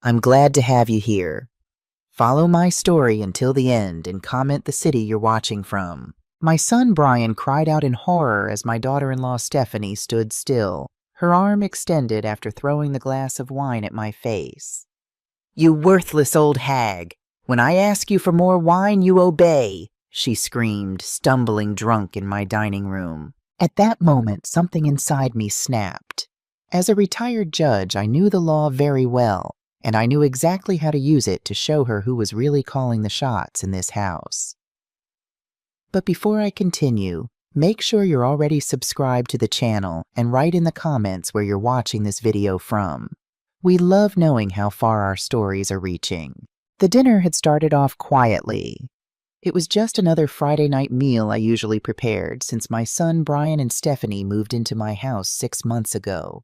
I'm glad to have you here. Follow my story until the end and comment the city you're watching from. My son Brian cried out in horror as my daughter-in-law Stephanie stood still, her arm extended after throwing the glass of wine at my face. "You worthless old hag! When I ask you for more wine, you obey!" she screamed, stumbling drunk in my dining room. At that moment, something inside me snapped. As a retired judge, I knew the law very well, and I knew exactly how to use it to show her who was really calling the shots in this house. But before I continue, make sure you're already subscribed to the channel and write in the comments where you're watching this video from. We love knowing how far our stories are reaching. The dinner had started off quietly. It was just another Friday night meal I usually prepared since my son Brian and Stephanie moved into my house 6 months ago.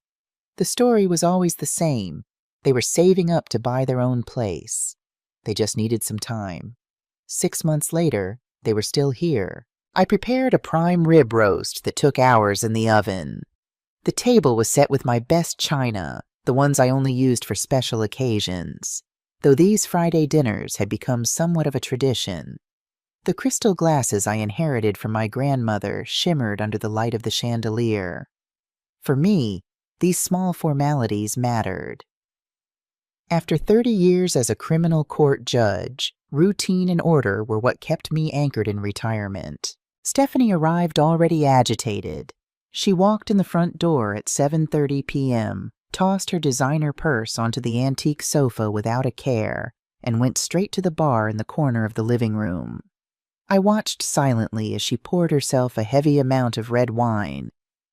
The story was always the same. They were saving up to buy their own place. They just needed some time. 6 months later, they were still here. I prepared a prime rib roast that took hours in the oven. The table was set with my best china, the ones I only used for special occasions, though these Friday dinners had become somewhat of a tradition. The crystal glasses I inherited from my grandmother shimmered under the light of the chandelier. For me, these small formalities mattered. After 30 years as a criminal court judge, routine and order were what kept me anchored in retirement. Stephanie arrived already agitated. She walked in the front door at 7:30 p.m., tossed her designer purse onto the antique sofa without a care, and went straight to the bar in the corner of the living room. I watched silently as she poured herself a heavy amount of red wine,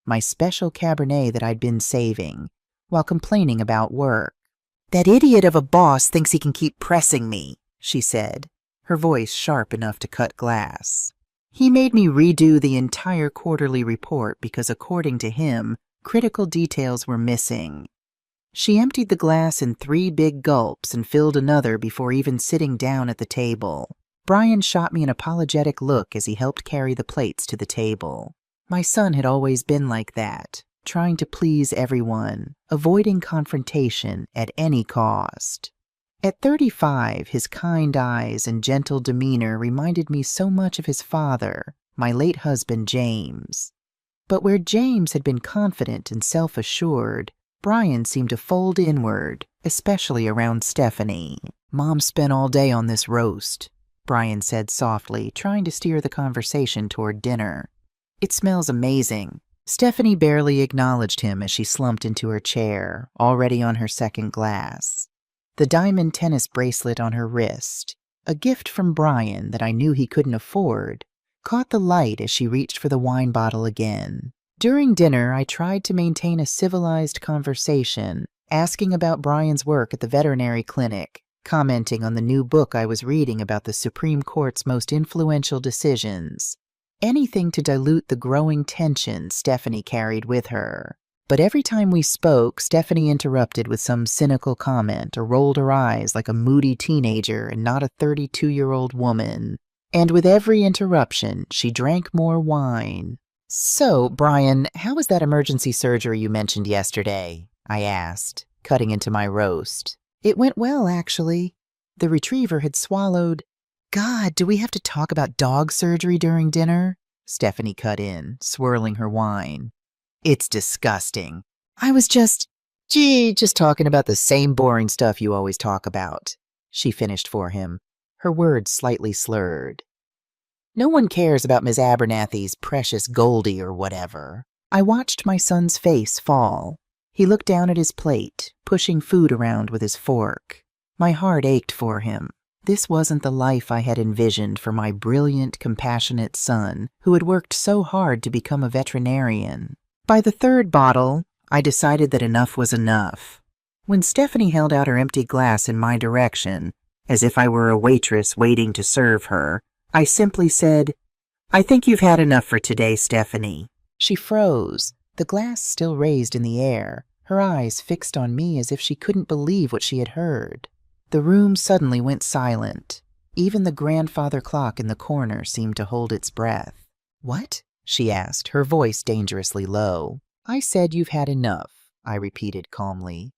my special Cabernet that I'd been saving, while complaining about work. "That idiot of a boss thinks he can keep pressing me," she said, her voice sharp enough to cut glass. "He made me redo the entire quarterly report because, according to him, critical details were missing." She emptied the glass in 3 big gulps and filled another before even sitting down at the table. Brian shot me an apologetic look as he helped carry the plates to the table. My son had always been like that, trying to please everyone, avoiding confrontation at any cost. At 35, his kind eyes and gentle demeanor reminded me so much of his father, my late husband James. But where James had been confident and self-assured, Brian seemed to fold inward, especially around Stephanie. "Mom spent all day on this roast," Brian said softly, trying to steer the conversation toward dinner. "It smells amazing." Stephanie barely acknowledged him as she slumped into her chair, already on her second glass. The diamond tennis bracelet on her wrist, a gift from Brian that I knew he couldn't afford, caught the light as she reached for the wine bottle again. During dinner, I tried to maintain a civilized conversation, asking about Brian's work at the veterinary clinic, commenting on the new book I was reading about the Supreme Court's most influential decisions. Anything to dilute the growing tension Stephanie carried with her. But every time we spoke, Stephanie interrupted with some cynical comment or rolled her eyes like a moody teenager and not a 32-year-old woman. And with every interruption, she drank more wine. "So, Brian, how was that emergency surgery you mentioned yesterday?" I asked, cutting into my roast. "It went well, actually." The retriever had swallowed. "God, do we have to talk about dog surgery during dinner?" Stephanie cut in, swirling her wine. "It's disgusting. I was just talking about the same boring stuff you always talk about," she finished for him, her words slightly slurred. "No one cares about Miss Abernathy's precious Goldie or whatever." I watched my son's face fall. He looked down at his plate, pushing food around with his fork. My heart ached for him. This wasn't the life I had envisioned for my brilliant, compassionate son, who had worked so hard to become a veterinarian. By the 3rd bottle, I decided that enough was enough. When Stephanie held out her empty glass in my direction, as if I were a waitress waiting to serve her, I simply said, "I think you've had enough for today, Stephanie." She froze, the glass still raised in the air, her eyes fixed on me as if she couldn't believe what she had heard. The room suddenly went silent. Even the grandfather clock in the corner seemed to hold its breath. "What?" she asked, her voice dangerously low. "I said you've had enough," I repeated calmly.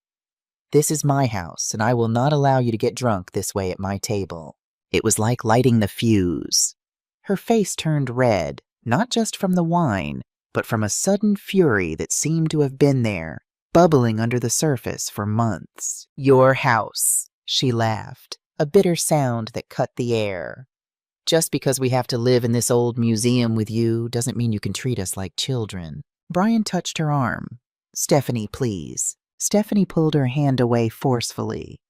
This is my house, and I will not allow you to get drunk this way at my table. It was like lighting the fuse. Her face turned red, not just from the wine, but from a sudden fury that seemed to have been there, bubbling under the surface for months. Your house, she laughed, a bitter sound that cut the air. Just because we have to live in this old museum with you doesn't mean you can treat us like children. Brian touched her arm. Stephanie, please. Stephanie pulled her hand away forcefully.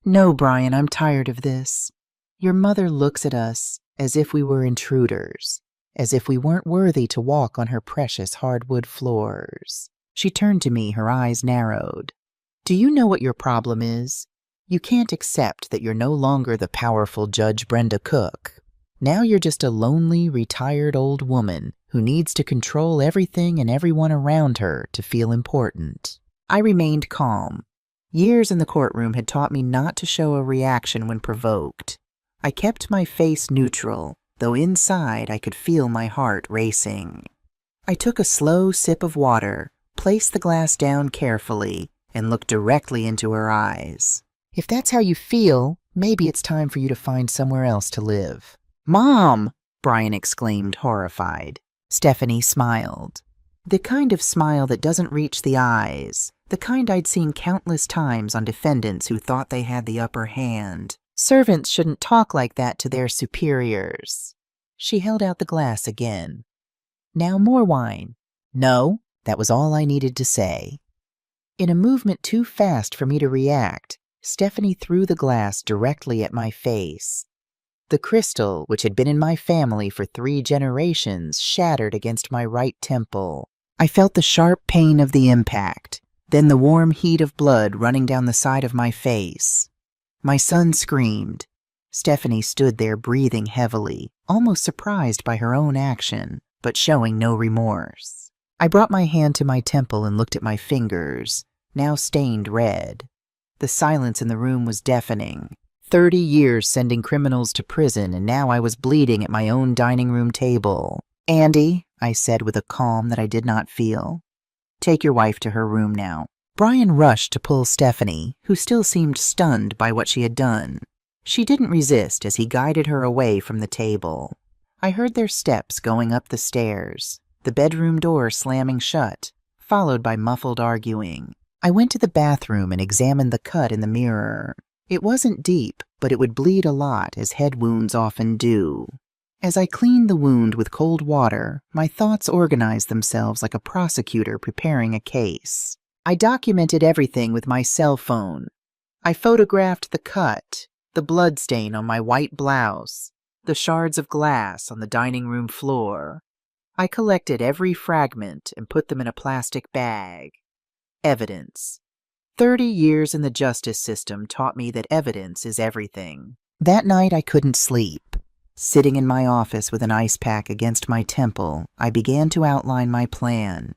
No, Brian, I'm tired of this. Your mother looks at us as if we were intruders, as if we weren't worthy to walk on her precious hardwood floors. She turned to me, her eyes narrowed. Do you know what your problem is? You can't accept that you're no longer the powerful Judge Brenda Cook. Now you're just a lonely, retired old woman who needs to control everything and everyone around her to feel important. I remained calm. Years in the courtroom had taught me not to show a reaction when provoked. I kept my face neutral, though inside I could feel my heart racing. I took a slow sip of water, placed the glass down carefully, and looked directly into her eyes. If that's how you feel, maybe it's time for you to find somewhere else to live. Mom! Brian exclaimed, horrified. Stephanie smiled. The kind of smile that doesn't reach the eyes, the kind I'd seen countless times on defendants who thought they had the upper hand. Servants shouldn't talk like that to their superiors. She held out the glass again. Now more wine. No, that was all I needed to say. In a movement too fast for me to react, Stephanie threw the glass directly at my face. The crystal, which had been in my family for 3 generations, shattered against my right temple. I felt the sharp pain of the impact, then the warm heat of blood running down the side of my face. My son screamed. Stephanie stood there breathing heavily, almost surprised by her own action, but showing no remorse. I brought my hand to my temple and looked at my fingers, now stained red. The silence in the room was deafening. 30 years sending criminals to prison, and now I was bleeding at my own dining room table. Andy, I said with a calm that I did not feel, take your wife to her room now. Brian rushed to pull Stephanie, who still seemed stunned by what she had done. She didn't resist as he guided her away from the table. I heard their steps going up the stairs, the bedroom door slamming shut, followed by muffled arguing. I went to the bathroom and examined the cut in the mirror. It wasn't deep, but it would bleed a lot, as head wounds often do. As I cleaned the wound with cold water, my thoughts organized themselves like a prosecutor preparing a case. I documented everything with my cell phone. I photographed the cut, the blood stain on my white blouse, the shards of glass on the dining room floor. I collected every fragment and put them in a plastic bag. Evidence. 30 years in the justice system taught me that evidence is everything. That night I couldn't sleep. Sitting in my office with an ice pack against my temple, I began to outline my plan.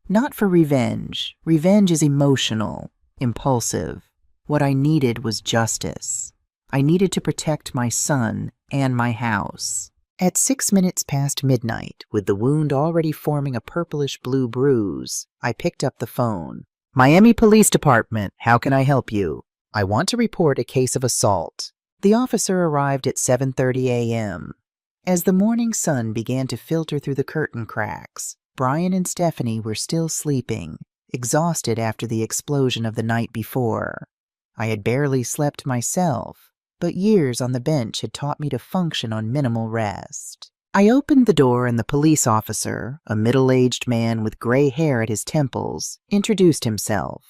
Not for revenge. Revenge is emotional, impulsive. What I needed was justice. I needed to protect my son and my house. At 6 minutes past midnight, with the wound already forming a purplish-blue bruise, I picked up the phone. Miami Police Department, how can I help you? I want to report a case of assault. The officer arrived at 7:30 a.m. As the morning sun began to filter through the curtain cracks, Brian and Stephanie were still sleeping, exhausted after the explosion of the night before. I had barely slept myself, but years on the bench had taught me to function on minimal rest. I opened the door and the police officer, a middle-aged man with gray hair at his temples, introduced himself.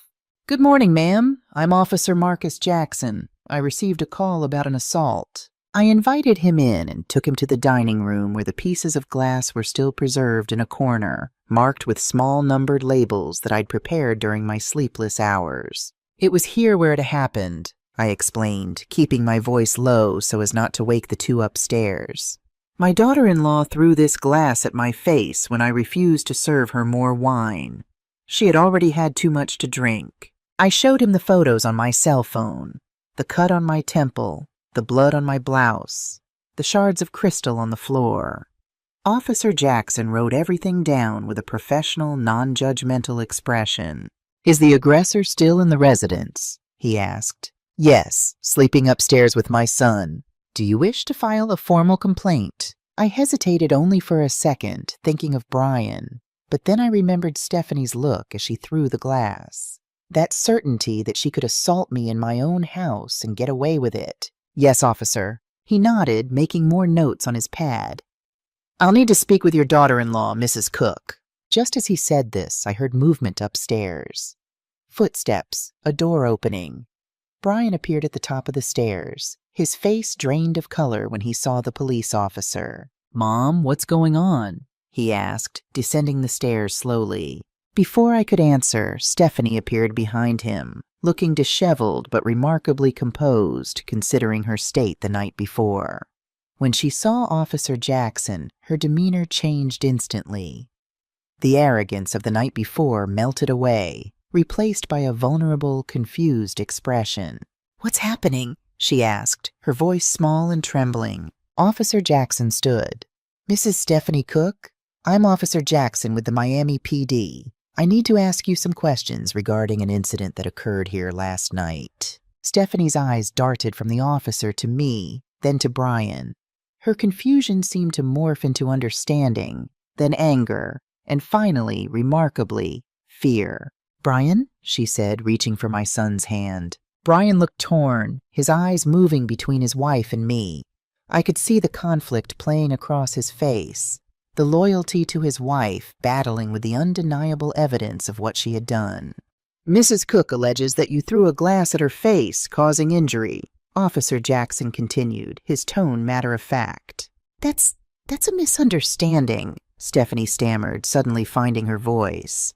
Good morning, ma'am. I'm Officer Marcus Jackson. I received a call about an assault. I invited him in and took him to the dining room where the pieces of glass were still preserved in a corner, marked with small numbered labels that I'd prepared during my sleepless hours. It was here where it happened, I explained, keeping my voice low so as not to wake the two upstairs. My daughter-in-law threw this glass at my face when I refused to serve her more wine. She had already had too much to drink. I showed him the photos on my cell phone. The cut on my temple, the blood on my blouse, the shards of crystal on the floor. Officer Jackson wrote everything down with a professional, non-judgmental expression. Is the aggressor still in the residence? He asked. Yes, sleeping upstairs with my son. Do you wish to file a formal complaint? I hesitated only for a second, thinking of Brian, but then I remembered Stephanie's look as she threw the glass. That certainty that she could assault me in my own house and get away with it. Yes, officer. He nodded, making more notes on his pad. I'll need to speak with your daughter-in-law, Mrs. Cook. Just as he said this, I heard movement upstairs. Footsteps, a door opening. Brian appeared at the top of the stairs, his face drained of color when he saw the police officer. Mom, what's going on? He asked, descending the stairs slowly. Before I could answer, Stephanie appeared behind him, looking disheveled but remarkably composed considering her state the night before. When she saw Officer Jackson, her demeanor changed instantly. The arrogance of the night before melted away, replaced by a vulnerable, confused expression. What's happening? She asked, her voice small and trembling. Officer Jackson stood. Mrs. Stephanie Cook? I'm Officer Jackson with the Miami PD. I need to ask you some questions regarding an incident that occurred here last night. Stephanie's eyes darted from the officer to me, then to Brian. Her confusion seemed to morph into understanding, then anger, and finally, remarkably, fear. Brian? She said, reaching for my son's hand. Brian looked torn, his eyes moving between his wife and me. I could see the conflict playing across his face, the loyalty to his wife battling with the undeniable evidence of what she had done. Mrs. Cook alleges that you threw a glass at her face, causing injury. Officer Jackson continued, his tone matter-of-fact. That's a misunderstanding, Stephanie stammered, suddenly finding her voice.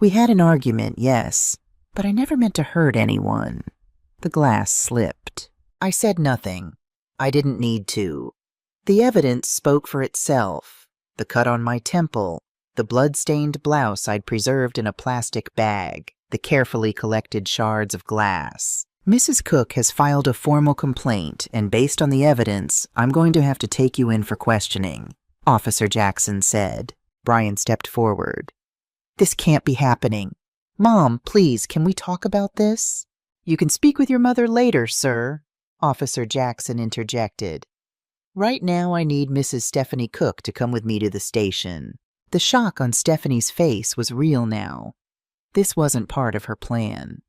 We had an argument, yes, but I never meant to hurt anyone. The glass slipped. I said nothing. I didn't need to. The evidence spoke for itself. The cut on my temple, the blood-stained blouse I'd preserved in a plastic bag, the carefully collected shards of glass. Mrs. Cook has filed a formal complaint, and based on the evidence, I'm going to have to take you in for questioning, Officer Jackson said. Brian stepped forward. This can't be happening. Mom, please, can we talk about this? You can speak with your mother later, sir, Officer Jackson interjected. Right now I need Mrs. Stephanie Cook to come with me to the station. The shock on Stephanie's face was real now. This wasn't part of her plan.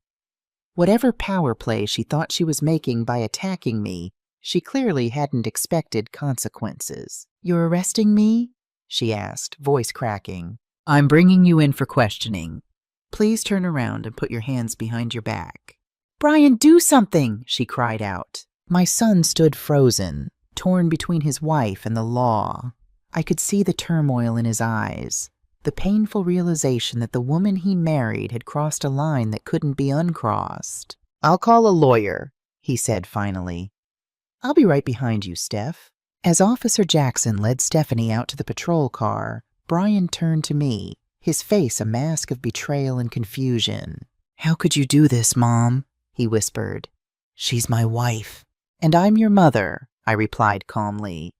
Whatever power play she thought she was making by attacking me, she clearly hadn't expected consequences. You're arresting me? She asked, voice cracking. I'm bringing you in for questioning. Please turn around and put your hands behind your back. Brian, do something, she cried out. My son stood frozen, torn between his wife and the law. I could see the turmoil in his eyes, the painful realization that the woman he married had crossed a line that couldn't be uncrossed. I'll call a lawyer, he said finally. I'll be right behind you, Steph. As Officer Jackson led Stephanie out to the patrol car, Brian turned to me, his face a mask of betrayal and confusion. How could you do this, Mom? He whispered. She's my wife. And I'm your mother, I replied calmly.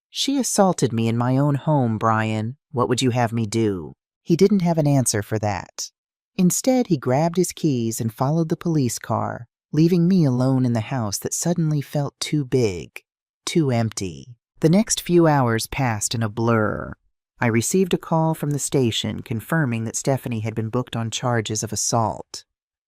She assaulted me in my own home, Brian. What would you have me do? He didn't have an answer for that. Instead, he grabbed his keys and followed the police car, leaving me alone in the house that suddenly felt too big, too empty. The next few hours passed in a blur. I received a call from the station confirming that Stephanie had been booked on charges of assault.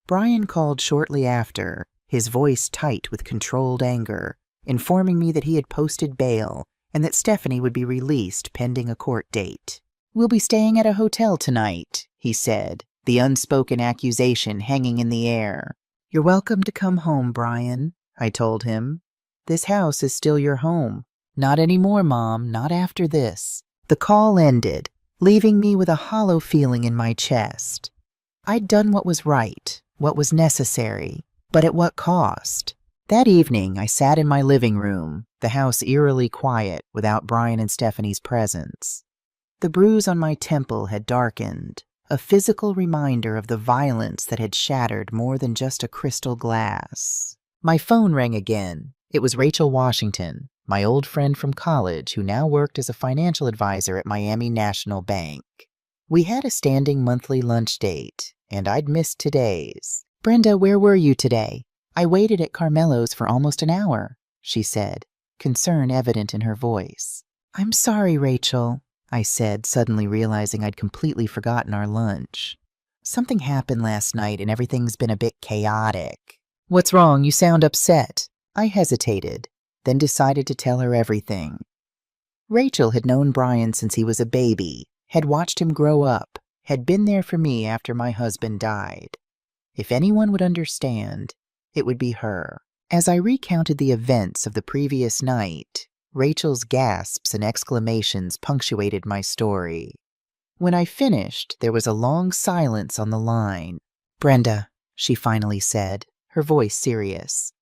Brian called shortly after, his voice tight with controlled anger, informing me that he had posted bail and that Stephanie would be released pending a court date. We'll be staying at a hotel tonight, he said, the unspoken accusation hanging in the air. You're welcome to come home, Brian, I told him. This house is still your home. Not anymore, Mom, not after this. The call ended, leaving me with a hollow feeling in my chest. I'd done what was right, what was necessary, but at what cost? That evening, I sat in my living room, the house eerily quiet without Brian and Stephanie's presence. The bruise on my temple had darkened, a physical reminder of the violence that had shattered more than just a crystal glass. My phone rang again. It was Rachel Washington, my old friend from college who now worked as a financial advisor at Miami National Bank. We had a standing monthly lunch date, and I'd missed today's. "Brenda, where were you today?" "I waited at Carmelo's for almost an hour," she said, concern evident in her voice. "I'm sorry, Rachel," I said, suddenly realizing I'd completely forgotten our lunch. "Something happened last night and everything's been a bit chaotic." "What's wrong? You sound upset." I hesitated, then decided to tell her everything. Rachel had known Brian since he was a baby, had watched him grow up, had been there for me after my husband died. If anyone would understand, it would be her. As I recounted the events of the previous night, Rachel's gasps and exclamations punctuated my story. When I finished, there was a long silence on the line. "Brenda," she finally said, her voice serious,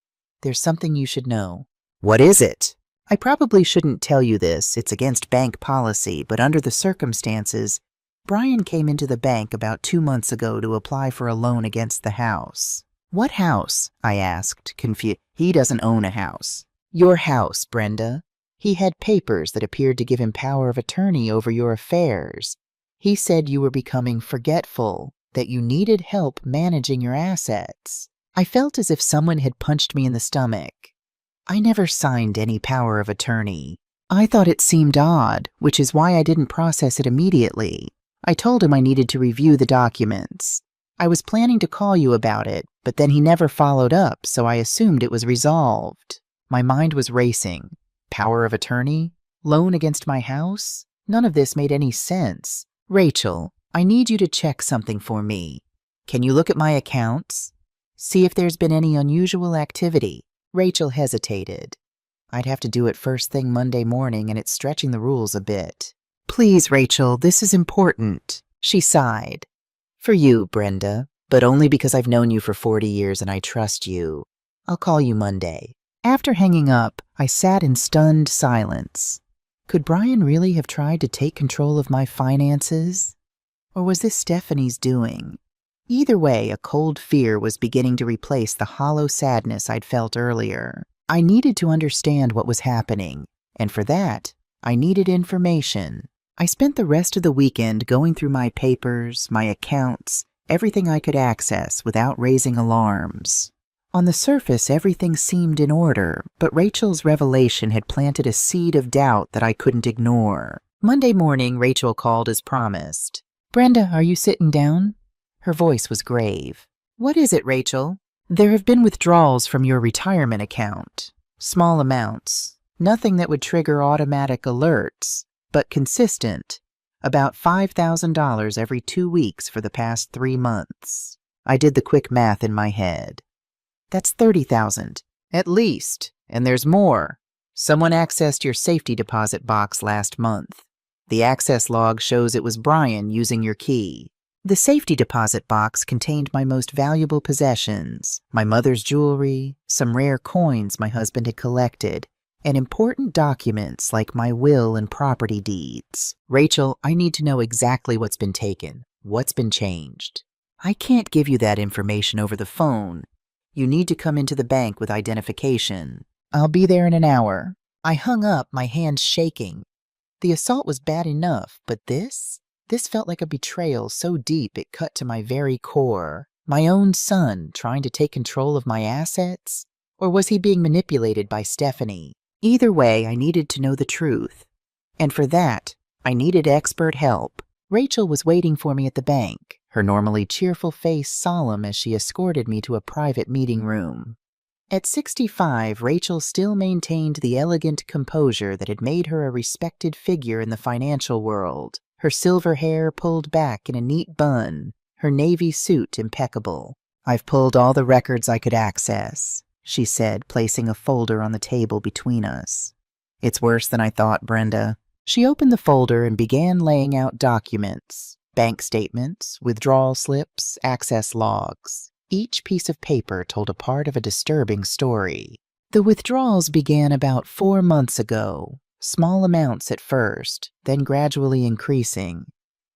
"there's something you should know." "What is it?" "I probably shouldn't tell you this, it's against bank policy, but under the circumstances, Brian came into the bank about 2 months ago to apply for a loan against the house." "What house?" I asked, confused. "He doesn't own a house." "Your house, Brenda. He had papers that appeared to give him power of attorney over your affairs. He said you were becoming forgetful, that you needed help managing your assets." I felt as if someone had punched me in the stomach. I never signed any power of attorney. I thought it seemed odd, which is why I didn't process it immediately. I told him I needed to review the documents. I was planning to call you about it, but then he never followed up, so I assumed it was resolved. My mind was racing. Power of attorney? Loan against my house? None of this made any sense. "Rachel, I need you to check something for me. Can you look at my accounts? See if there's been any unusual activity." Rachel hesitated. "I'd have to do it first thing Monday morning, and it's stretching the rules a bit." "Please, Rachel, this is important," she sighed. "For you, Brenda, but only because I've known you for 40 years and I trust you. I'll call you Monday." After hanging up, I sat in stunned silence. Could Brian really have tried to take control of my finances? Or was this Stephanie's doing? Either way, a cold fear was beginning to replace the hollow sadness I'd felt earlier. I needed to understand what was happening, and for that, I needed information. I spent the rest of the weekend going through my papers, my accounts, everything I could access without raising alarms. On the surface, everything seemed in order, but Rachel's revelation had planted a seed of doubt that I couldn't ignore. Monday morning, Rachel called as promised. "Brenda, are you sitting down?" Her voice was grave. "What is it, Rachel?" "There have been withdrawals from your retirement account. Small amounts. Nothing that would trigger automatic alerts, but consistent. About $5,000 every 2 weeks for the past 3 months. I did the quick math in my head. That's $30,000. At least. And there's more. Someone accessed your safety deposit box last month. The access log shows it was Brian using your key. The safety deposit box contained my most valuable possessions, my mother's jewelry, some rare coins my husband had collected, and important documents like my will and property deeds. Rachel, I need to know exactly what's been taken, what's been changed. I can't give you that information over the phone. You need to come into the bank with identification. I'll be there in an hour. I hung up, my hands shaking. The assault was bad enough, but this felt like a betrayal so deep it cut to my very core. My own son trying to take control of my assets? Or was he being manipulated by Stephanie? Either way, I needed to know the truth. And for that, I needed expert help. Rachel was waiting for me at the bank, her normally cheerful face solemn as she escorted me to a private meeting room. At 65, Rachel still maintained the elegant composure that had made her a respected figure in the financial world. Her silver hair pulled back in a neat bun, her navy suit impeccable. "I've pulled all the records I could access," she said, placing a folder on the table between us. "It's worse than I thought, Brenda." She opened the folder and began laying out documents, bank statements, withdrawal slips, access logs. Each piece of paper told a part of a disturbing story. The withdrawals began about 4 months ago. Small amounts at first, then gradually increasing,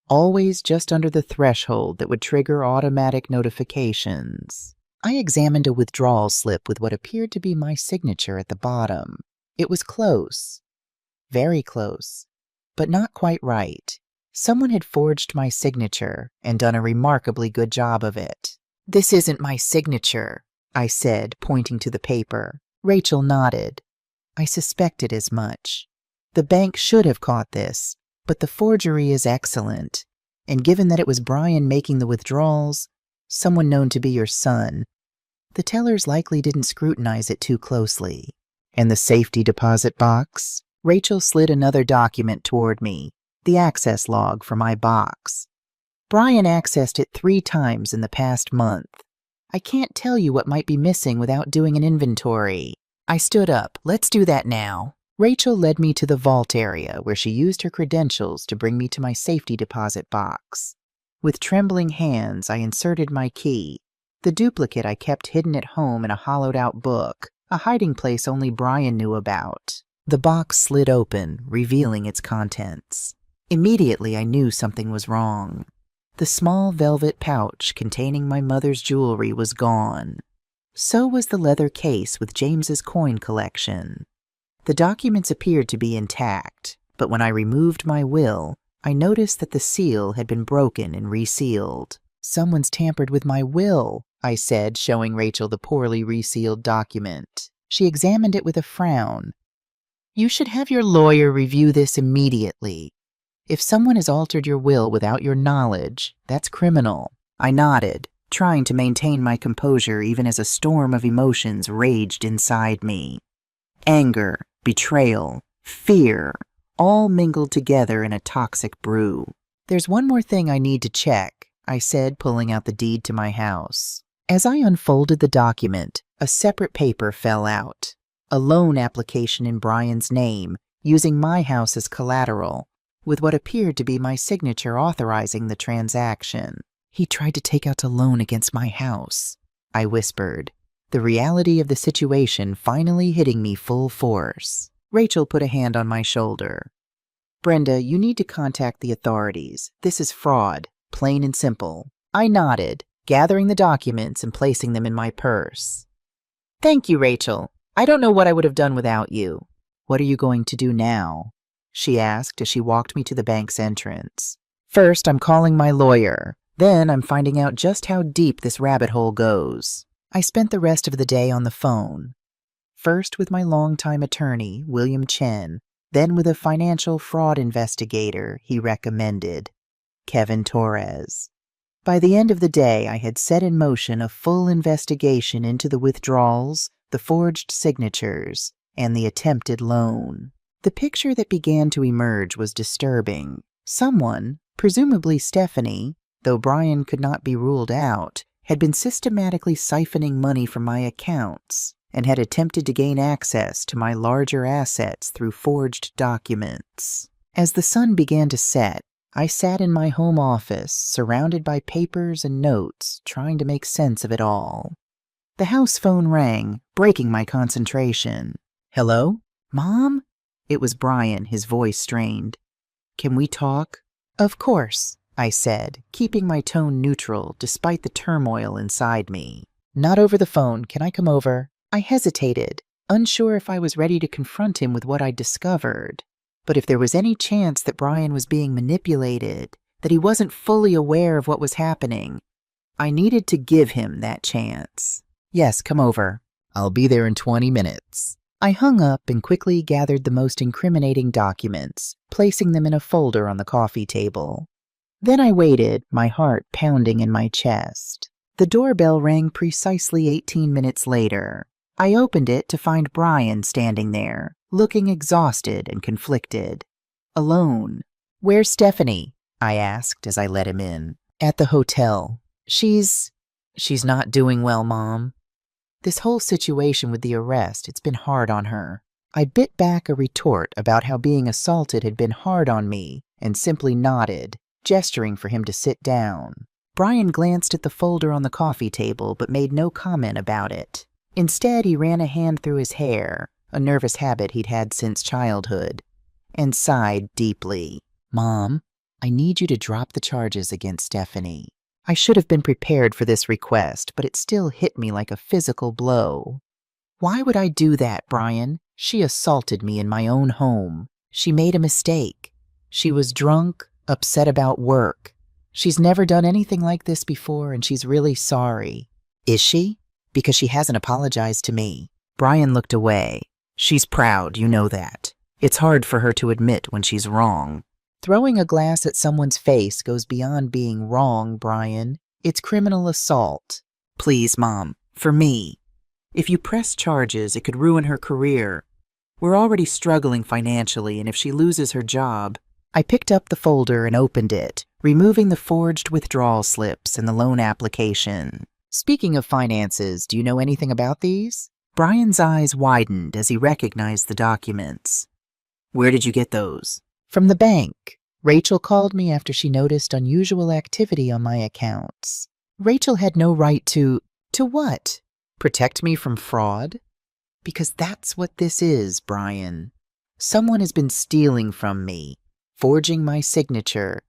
always just under the threshold that would trigger automatic notifications. I examined a withdrawal slip with what appeared to be my signature at the bottom. It was close, very close, but not quite right. Someone had forged my signature and done a remarkably good job of it. "This isn't my signature," I said, pointing to the paper. Rachel nodded. "I suspected as much. The bank should have caught this, but the forgery is excellent. And given that it was Brian making the withdrawals, someone known to be your son, the tellers likely didn't scrutinize it too closely." "And the safety deposit box?" Rachel slid another document toward me, the access log for my box. "Brian accessed it 3 times in the past month. I can't tell you what might be missing without doing an inventory." I stood up. "Let's do that now." Rachel led me to the vault area where she used her credentials to bring me to my safety deposit box. With trembling hands, I inserted my key, the duplicate I kept hidden at home in a hollowed-out book, a hiding place only Brian knew about. The box slid open, revealing its contents. Immediately, I knew something was wrong. The small velvet pouch containing my mother's jewelry was gone. So was the leather case with James's coin collection. The documents appeared to be intact, but when I removed my will, I noticed that the seal had been broken and resealed. "Someone's tampered with my will," I said, showing Rachel the poorly resealed document. She examined it with a frown. "You should have your lawyer review this immediately. If someone has altered your will without your knowledge, that's criminal." I nodded, trying to maintain my composure even as a storm of emotions raged inside me. Anger, betrayal, fear, all mingled together in a toxic brew. "There's one more thing I need to check," I said, pulling out the deed to my house. As I unfolded the document, a separate paper fell out. A loan application in Brian's name, using my house as collateral, with what appeared to be my signature authorizing the transaction. "He tried to take out a loan against my house," I whispered, the reality of the situation finally hitting me full force. Rachel put a hand on my shoulder. "Brenda, you need to contact the authorities. This is fraud, plain and simple." I nodded, gathering the documents and placing them in my purse. "Thank you, Rachel. I don't know what I would have done without you." "What are you going to do now?" she asked as she walked me to the bank's entrance. "First, I'm calling my lawyer. Then I'm finding out just how deep this rabbit hole goes." I spent the rest of the day on the phone. First with my longtime attorney, William Chen, then with a financial fraud investigator he recommended, Kevin Torres. By the end of the day, I had set in motion a full investigation into the withdrawals, the forged signatures, and the attempted loan. The picture that began to emerge was disturbing. Someone, presumably Stephanie, though Brian could not be ruled out, had been systematically siphoning money from my accounts and had attempted to gain access to my larger assets through forged documents. As the sun began to set, I sat in my home office, surrounded by papers and notes, trying to make sense of it all. The house phone rang, breaking my concentration. "Hello? Mom?" It was Brian, his voice strained. "Can we talk?" "Of course," I said, keeping my tone neutral despite the turmoil inside me. "Not over the phone. Can I come over?" I hesitated, unsure if I was ready to confront him with what I'd discovered. But if there was any chance that Brian was being manipulated, that he wasn't fully aware of what was happening, I needed to give him that chance. "Yes, come over. I'll be there in 20 minutes. I hung up and quickly gathered the most incriminating documents, placing them in a folder on the coffee table. Then I waited, my heart pounding in my chest. The doorbell rang precisely 18 minutes later. I opened it to find Brian standing there, looking exhausted and conflicted. Alone. "Where's Stephanie?" I asked as I let him in. "At the hotel. She's not doing well, Mom. This whole situation with the arrest, it's been hard on her." I bit back a retort about how being assaulted had been hard on me and simply nodded, gesturing for him to sit down. Brian glanced at the folder on the coffee table but made no comment about it. Instead, he ran a hand through his hair, a nervous habit he'd had since childhood, and sighed deeply. "Mom, I need you to drop the charges against Stephanie." I should have been prepared for this request, but it still hit me like a physical blow. "Why would I do that, Brian? She assaulted me in my own home. She made a mistake. She was drunk, Upset about work. She's never done anything like this before and she's really sorry. Is she? Because she hasn't apologized to me. Brian looked away. She's proud, you know that. It's hard for her to admit when she's wrong. Throwing a glass at someone's face goes beyond being wrong, Brian. It's criminal assault. Please, Mom, for me. If you press charges, it could ruin her career. We're already struggling financially, and if she loses her job... I picked up the folder and opened it, removing the forged withdrawal slips and the loan application. Speaking of finances, do you know anything about these? Brian's eyes widened as he recognized the documents. Where did you get those? From the bank. Rachel called me after she noticed unusual activity on my accounts. Rachel had no right to... To what? Protect me from fraud? Because that's what this is, Brian. Someone has been stealing from me, forging my signature,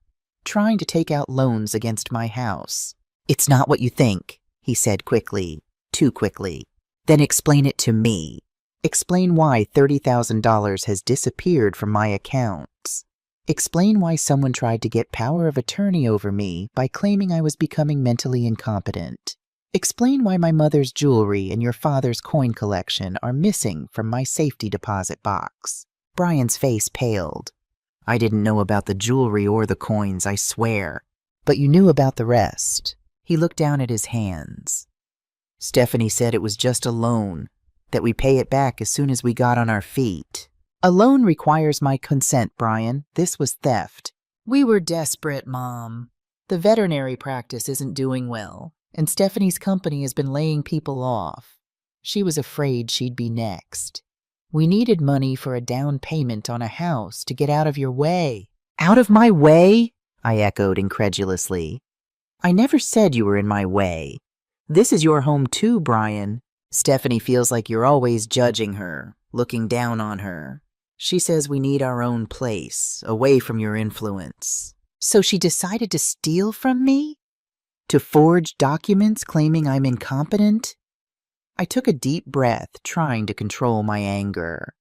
trying to take out loans against my house. It's not what you think, he said quickly, too quickly. Then explain it to me. Explain why $30,000 has disappeared from my accounts. Explain why someone tried to get power of attorney over me by claiming I was becoming mentally incompetent. Explain why my mother's jewelry and your father's coin collection are missing from my safety deposit box. Brian's face paled. I didn't know about the jewelry or the coins, I swear. But you knew about the rest. He looked down at his hands. Stephanie said it was just a loan, that we pay it back as soon as we got on our feet. A loan requires my consent, Brian. This was theft. We were desperate, Mom. The veterinary practice isn't doing well, and Stephanie's company has been laying people off. She was afraid she'd be next. We needed money for a down payment on a house to get out of your way. Out of my way? I echoed incredulously. I never said you were in my way. This is your home too, Brian. Stephanie feels like you're always judging her, looking down on her. She says we need our own place, away from your influence. So she decided to steal from me? To forge documents claiming I'm incompetent? I took a deep breath, trying to control my anger.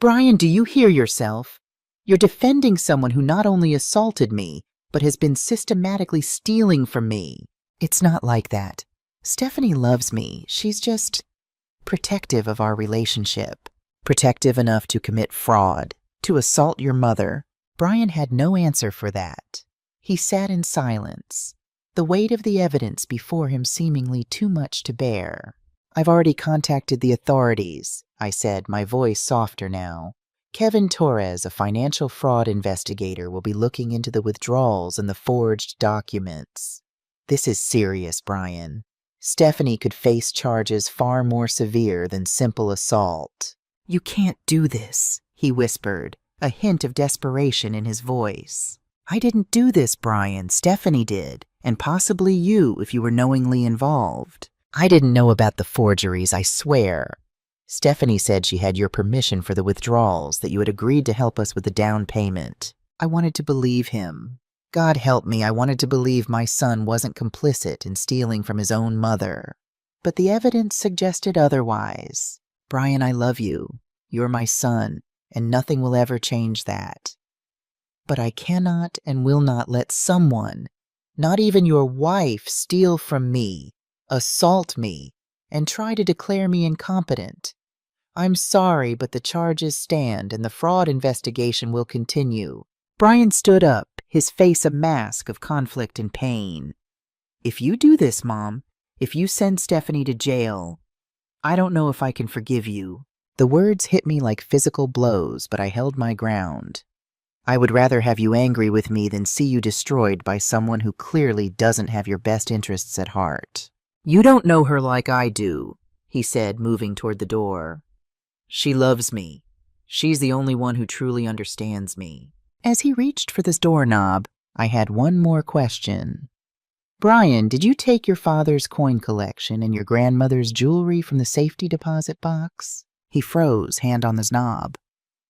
Brian, do you hear yourself? You're defending someone who not only assaulted me, but has been systematically stealing from me. It's not like that. Stephanie loves me. She's just protective of our relationship. Protective enough to commit fraud, to assault your mother. Brian had no answer for that. He sat in silence, the weight of the evidence before him seemingly too much to bear. I've already contacted the authorities, I said, my voice softer now. Kevin Torres, a financial fraud investigator, will be looking into the withdrawals and the forged documents. This is serious, Brian. Stephanie could face charges far more severe than simple assault. You can't do this, he whispered, a hint of desperation in his voice. I didn't do this, Brian. Stephanie did, and possibly you if you were knowingly involved. I didn't know about the forgeries, I swear. Stephanie said she had your permission for the withdrawals, that you had agreed to help us with the down payment. I wanted to believe him. God help me, I wanted to believe my son wasn't complicit in stealing from his own mother. But the evidence suggested otherwise. Brian, I love you. You're my son, and nothing will ever change that. But I cannot and will not let someone, not even your wife, steal from me, assault me, and try to declare me incompetent. I'm sorry, but the charges stand and the fraud investigation will continue. Brian stood up, his face a mask of conflict and pain. If you do this, Mom, if you send Stephanie to jail, I don't know if I can forgive you. The words hit me like physical blows, but I held my ground. I would rather have you angry with me than see you destroyed by someone who clearly doesn't have your best interests at heart. You don't know her like I do, he said, moving toward the door. She loves me. She's the only one who truly understands me. As he reached for this doorknob, I had one more question. Brian, did you take your father's coin collection and your grandmother's jewelry from the safety deposit box? He froze, hand on the knob.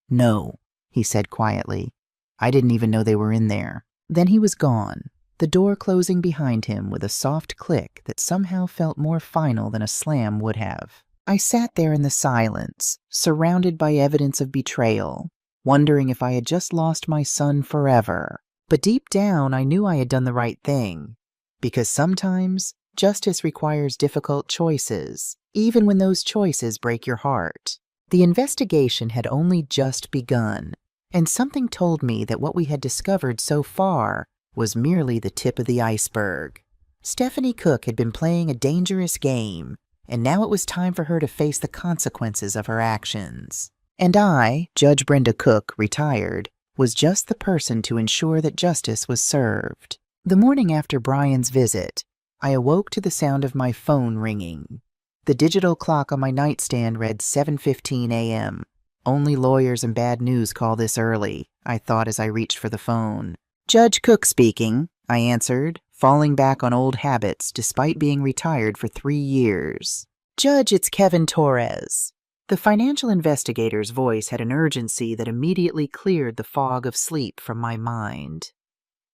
No, he said quietly. I didn't even know they were in there. Then he was gone, the door closing behind him with a soft click that somehow felt more final than a slam would have. I sat there in the silence, surrounded by evidence of betrayal, wondering if I had just lost my son forever, But deep down, I knew I had done the right thing. Because sometimes, justice requires difficult choices, even when those choices break your heart. The investigation had only just begun, and something told me that what we had discovered so far was merely the tip of the iceberg. Stephanie Cook had been playing a dangerous game, and now it was time for her to face the consequences of her actions. And I, Judge Brenda Cook, retired, was just the person to ensure that justice was served. The morning after Brian's visit, I awoke to the sound of my phone ringing. The digital clock on my nightstand read 7:15 a.m. Only lawyers and bad news call this early, I thought as I reached for the phone. Judge Cook speaking, I answered, falling back on old habits despite being retired for 3 years. Judge, it's Kevin Torres. The financial investigator's voice had an urgency that immediately cleared the fog of sleep from my mind.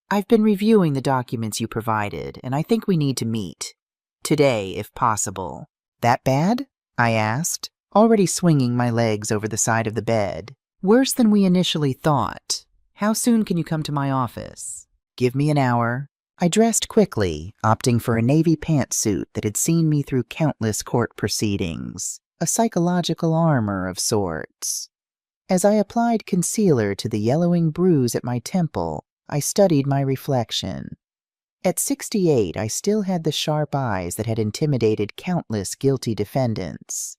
I've been reviewing the documents you provided, and I think we need to meet. Today, if possible. That bad? I asked, already swinging my legs over the side of the bed. Worse than we initially thought. How soon can you come to my office? Give me an hour. I dressed quickly, opting for a navy pantsuit that had seen me through countless court proceedings, a psychological armor of sorts. As I applied concealer to the yellowing bruise at my temple, I studied my reflection. At 68, I still had the sharp eyes that had intimidated countless guilty defendants.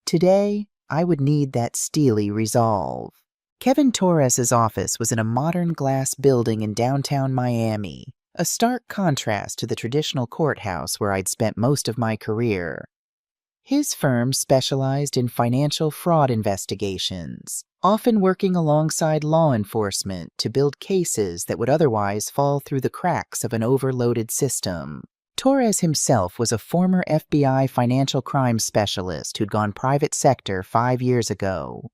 Today, I would need that steely resolve. Kevin Torres's office was in a modern glass building in downtown Miami, a stark contrast to the traditional courthouse where I'd spent most of my career. His firm specialized in financial fraud investigations, often working alongside law enforcement to build cases that would otherwise fall through the cracks of an overloaded system. Torres himself was a former FBI financial crime specialist who'd gone private sector 5 years ago.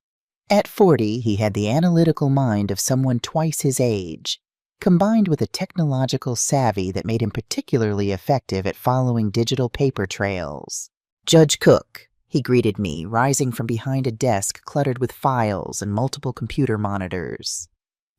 At 40, he had the analytical mind of someone twice his age, combined with a technological savvy that made him particularly effective at following digital paper trails. Judge Cook, he greeted me, rising from behind a desk cluttered with files and multiple computer monitors.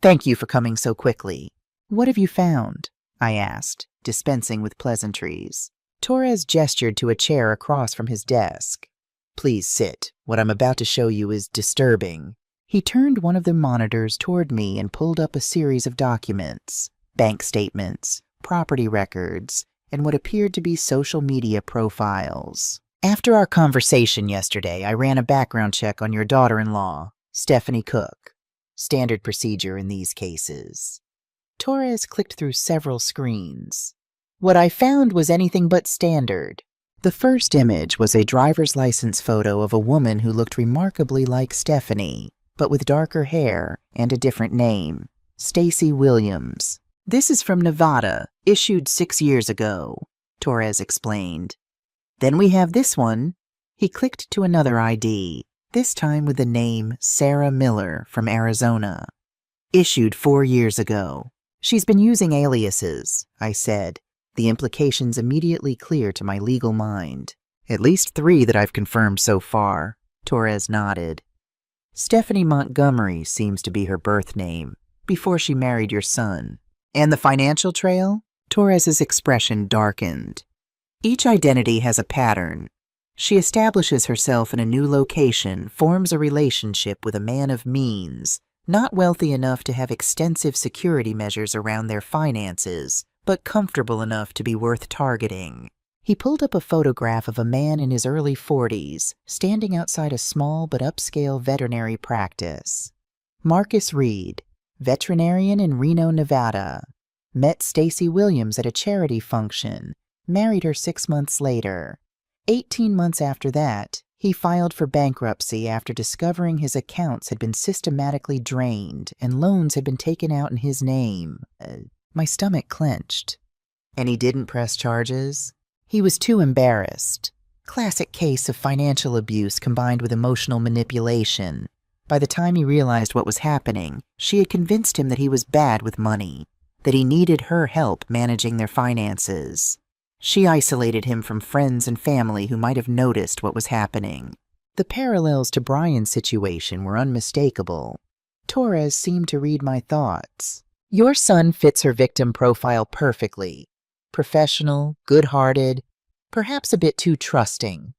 Thank you for coming so quickly. What have you found? I asked, dispensing with pleasantries. Torres gestured to a chair across from his desk. Please sit. What I'm about to show you is disturbing. He turned one of the monitors toward me and pulled up a series of documents, bank statements, property records, and what appeared to be social media profiles. After our conversation yesterday, I ran a background check on your daughter-in-law, Stephanie Cook. Standard procedure in these cases. Torres clicked through several screens. What I found was anything but standard. The first image was a driver's license photo of a woman who looked remarkably like Stephanie, but with darker hair and a different name, Stacy Williams. This is from Nevada, issued 6 years ago, Torres explained. Then we have this one. He clicked to another ID, this time with the name Sarah Miller from Arizona. Issued 4 years ago. She's been using aliases, I said, the implications immediately clear to my legal mind. At least 3 that I've confirmed so far, Torres nodded. Stephanie Montgomery seems to be her birth name, before she married your son. And the financial trail? Torres's expression darkened. Each identity has a pattern. She establishes herself in a new location, forms a relationship with a man of means, not wealthy enough to have extensive security measures around their finances, but comfortable enough to be worth targeting. He pulled up a photograph of a man in his early 40s, standing outside a small but upscale veterinary practice. Marcus Reed, veterinarian in Reno, Nevada. Met Stacy Williams at a charity function, married her 6 months later. 18 months after that, he filed for bankruptcy after discovering his accounts had been systematically drained and loans had been taken out in his name. My stomach clenched. And he didn't press charges? He was too embarrassed. Classic case of financial abuse combined with emotional manipulation. By the time he realized what was happening, she had convinced him that he was bad with money, that he needed her help managing their finances. She isolated him from friends and family who might have noticed what was happening. The parallels to Brian's situation were unmistakable. Torres seemed to read my thoughts. Your son fits her victim profile perfectly. Professional, good-hearted, perhaps a bit too trusting.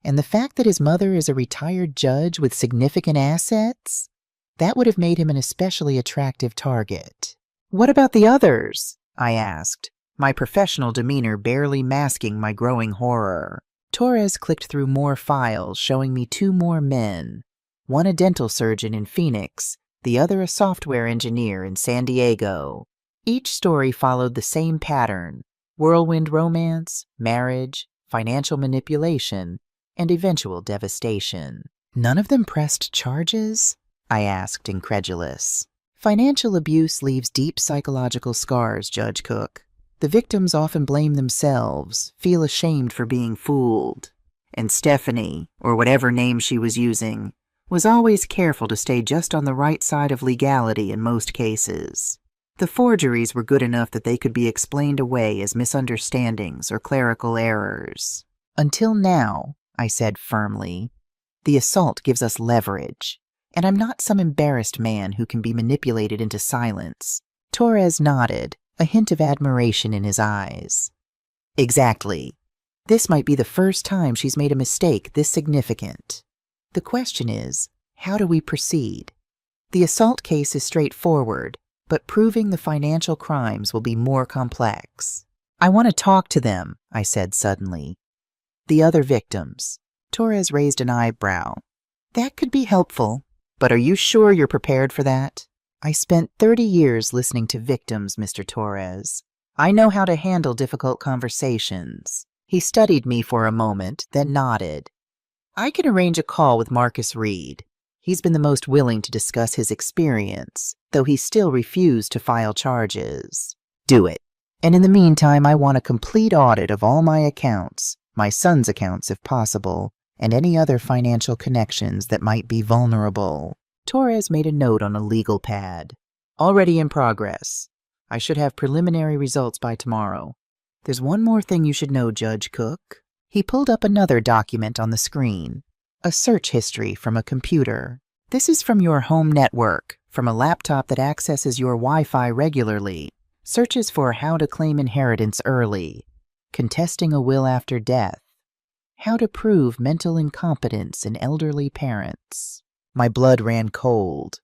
And the fact that his mother is a retired judge with significant assets, that would have made him an especially attractive target. What about the others? I asked, my professional demeanor barely masking my growing horror. Torres clicked through more files, showing me 2 more men, one a dental surgeon in Phoenix, the other a software engineer in San Diego. Each story followed the same pattern: whirlwind romance, marriage, financial manipulation, and eventual devastation. None of them pressed charges? I asked, incredulous. Financial abuse leaves deep psychological scars, Judge Cook. The victims often blame themselves, feel ashamed for being fooled. And Stephanie, or whatever name she was using, was always careful to stay just on the right side of legality in most cases. The forgeries were good enough that they could be explained away as misunderstandings or clerical errors. Until now, I said firmly, the assault gives us leverage, and I'm not some embarrassed man who can be manipulated into silence. Torres nodded, a hint of admiration in his eyes. Exactly. This might be the first time she's made a mistake this significant. The question is, how do we proceed? The assault case is straightforward, but proving the financial crimes will be more complex. I want to talk to them, I said suddenly. The other victims. Torres raised an eyebrow. That could be helpful, but are you sure you're prepared for that? I spent 30 years listening to victims, Mr. Torres. I know how to handle difficult conversations. He studied me for a moment, then nodded. I can arrange a call with Marcus Reed. He's been the most willing to discuss his experience, though he still refused to file charges. Do it. And in the meantime, I want a complete audit of all my accounts, my son's accounts if possible, and any other financial connections that might be vulnerable. Torres made a note on a legal pad. Already in progress. I should have preliminary results by tomorrow. There's one more thing you should know, Judge Cook. He pulled up another document on the screen. A search history from a computer. This is from your home network, from a laptop that accesses your Wi-Fi regularly. Searches for how to claim inheritance early. Contesting a will after death. How to prove mental incompetence in elderly parents. My blood ran cold.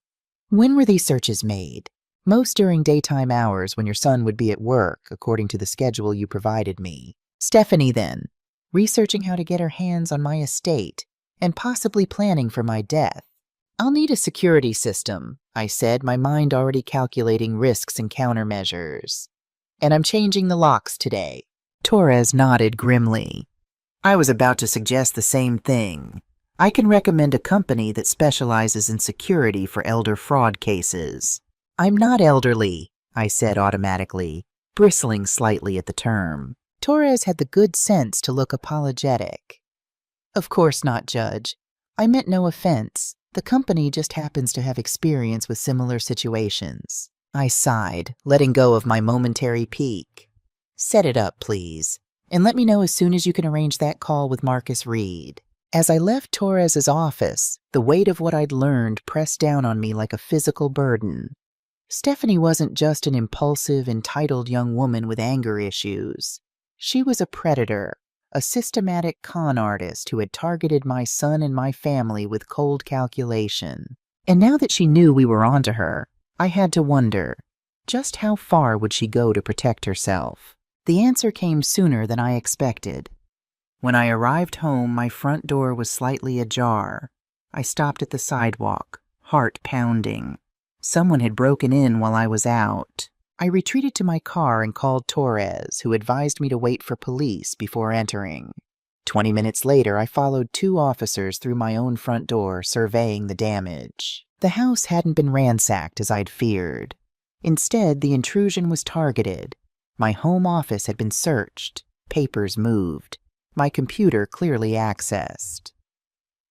When were these searches made? Most during daytime hours when your son would be at work, according to the schedule you provided me. Stephanie, then, researching how to get her hands on my estate and possibly planning for my death. I'll need a security system, I said, my mind already calculating risks and countermeasures. And I'm changing the locks today. Torres nodded grimly. I was about to suggest the same thing. I can recommend a company that specializes in security for elder fraud cases. I'm not elderly, I said automatically, bristling slightly at the term. Torres had the good sense to look apologetic. Of course not, Judge. I meant no offense. The company just happens to have experience with similar situations. I sighed, letting go of my momentary pique. Set it up, please, and let me know as soon as you can arrange that call with Marcus Reed. As I left Torres's office, the weight of what I'd learned pressed down on me like a physical burden. Stephanie wasn't just an impulsive, entitled young woman with anger issues. She was a predator, a systematic con artist who had targeted my son and my family with cold calculation. And now that she knew we were onto her, I had to wonder, just how far would she go to protect herself? The answer came sooner than I expected. When I arrived home, my front door was slightly ajar. I stopped at the sidewalk, heart pounding. Someone had broken in while I was out. I retreated to my car and called Torres, who advised me to wait for police before entering. 20 minutes later, I followed 2 officers through my own front door, surveying the damage. The house hadn't been ransacked as I'd feared. Instead, the intrusion was targeted. My home office had been searched, papers moved, my computer clearly accessed.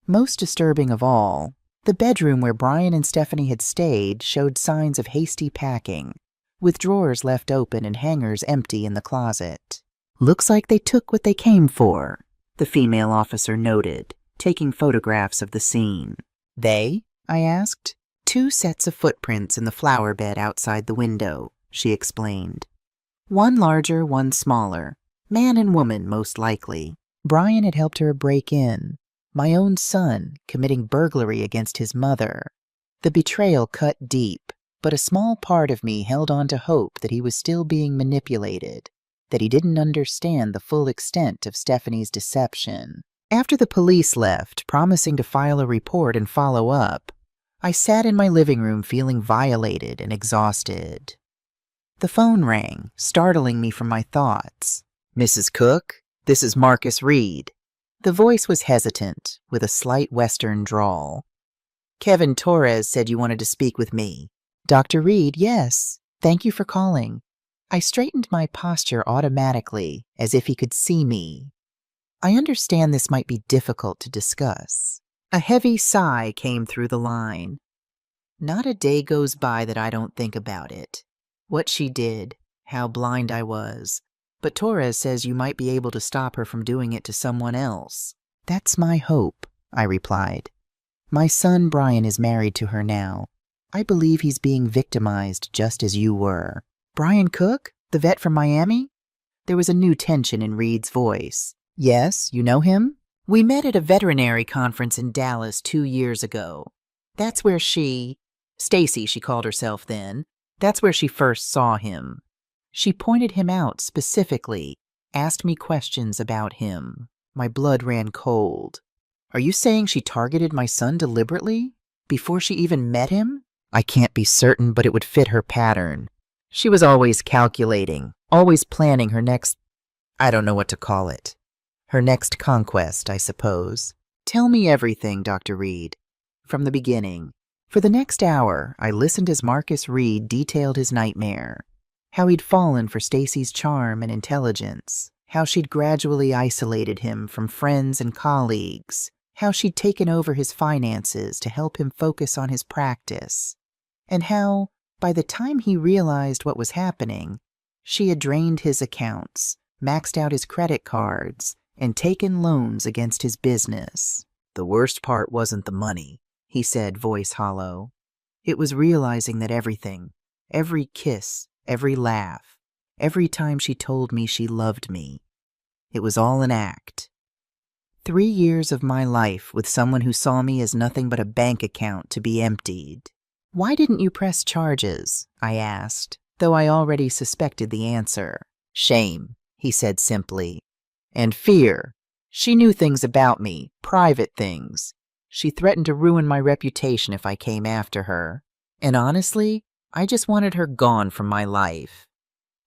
Most disturbing of all, the bedroom where Brian and Stephanie had stayed showed signs of hasty packing, with drawers left open and hangers empty in the closet. Looks like they took what they came for, the female officer noted, taking photographs of the scene. They? I asked. 2 sets of footprints in the flower bed outside the window, she explained. One larger, one smaller. Man and woman, most likely. Brian had helped her break in. My own son, committing burglary against his mother. The betrayal cut deep, but a small part of me held on to hope that he was still being manipulated, that he didn't understand the full extent of Stephanie's deception. After the police left, promising to file a report and follow up, I sat in my living room feeling violated and exhausted. The phone rang, startling me from my thoughts. "Mrs. Cook, this is Marcus Reed." The voice was hesitant, with a slight Western drawl. "Kevin Torres said you wanted to speak with me." "Dr. Reed, yes. Thank you for calling." I straightened my posture automatically, as if he could see me. "I understand this might be difficult to discuss." A heavy sigh came through the line. "Not a day goes by that I don't think about it. What she did, how blind I was. But Torres says you might be able to stop her from doing it to someone else." "That's my hope," I replied. "My son Brian is married to her now. I believe he's being victimized just as you were." "Brian Cook? The vet from Miami?" There was a new tension in Reed's voice. "Yes, you know him? We met at a veterinary conference in Dallas 2 years ago. That's where Stacy, she called herself then, that's where she first saw him. She pointed him out specifically, asked me questions about him. My blood ran cold. Are you saying she targeted my son deliberately? Before she even met him? I can't be certain, but it would fit her pattern. She was always calculating, always planning her next, I don't know what to call it. Her next conquest, I suppose. Tell me everything, Dr. Reed. From the beginning. For the next hour, I listened as Marcus Reed detailed his nightmare. How he'd fallen for Stacy's charm and intelligence. How she'd gradually isolated him from friends and colleagues. How she'd taken over his finances to help him focus on his practice. And how, by the time he realized what was happening, she had drained his accounts, maxed out his credit cards, and taken loans against his business. "The worst part wasn't the money," he said, voice hollow. "It was realizing that everything, every kiss, every laugh, every time she told me she loved me, it was all an act. 3 years of my life with someone who saw me as nothing but a bank account to be emptied." "Why didn't you press charges?" I asked, though I already suspected the answer. "Shame," he said simply. "And fear. She knew things about me, private things. She threatened to ruin my reputation if I came after her. And honestly, I just wanted her gone from my life.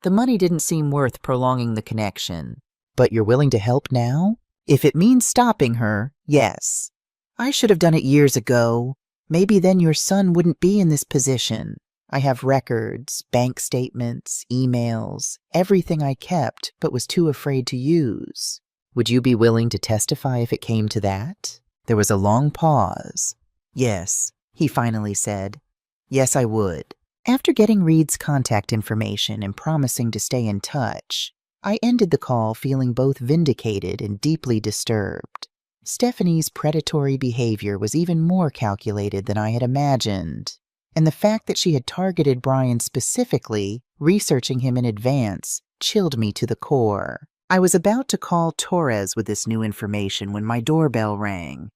The money didn't seem worth prolonging the connection." "But you're willing to help now?" "If it means stopping her, yes. I should have done it years ago. Maybe then your son wouldn't be in this position. I have records, bank statements, emails, everything I kept but was too afraid to use." "Would you be willing to testify if it came to that?" There was a long pause. "Yes," he finally said. "Yes, I would." After getting Reed's contact information and promising to stay in touch, I ended the call feeling both vindicated and deeply disturbed. Stephanie's predatory behavior was even more calculated than I had imagined, and the fact that she had targeted Brian specifically, researching him in advance, chilled me to the core. I was about to call Torres with this new information when my doorbell rang.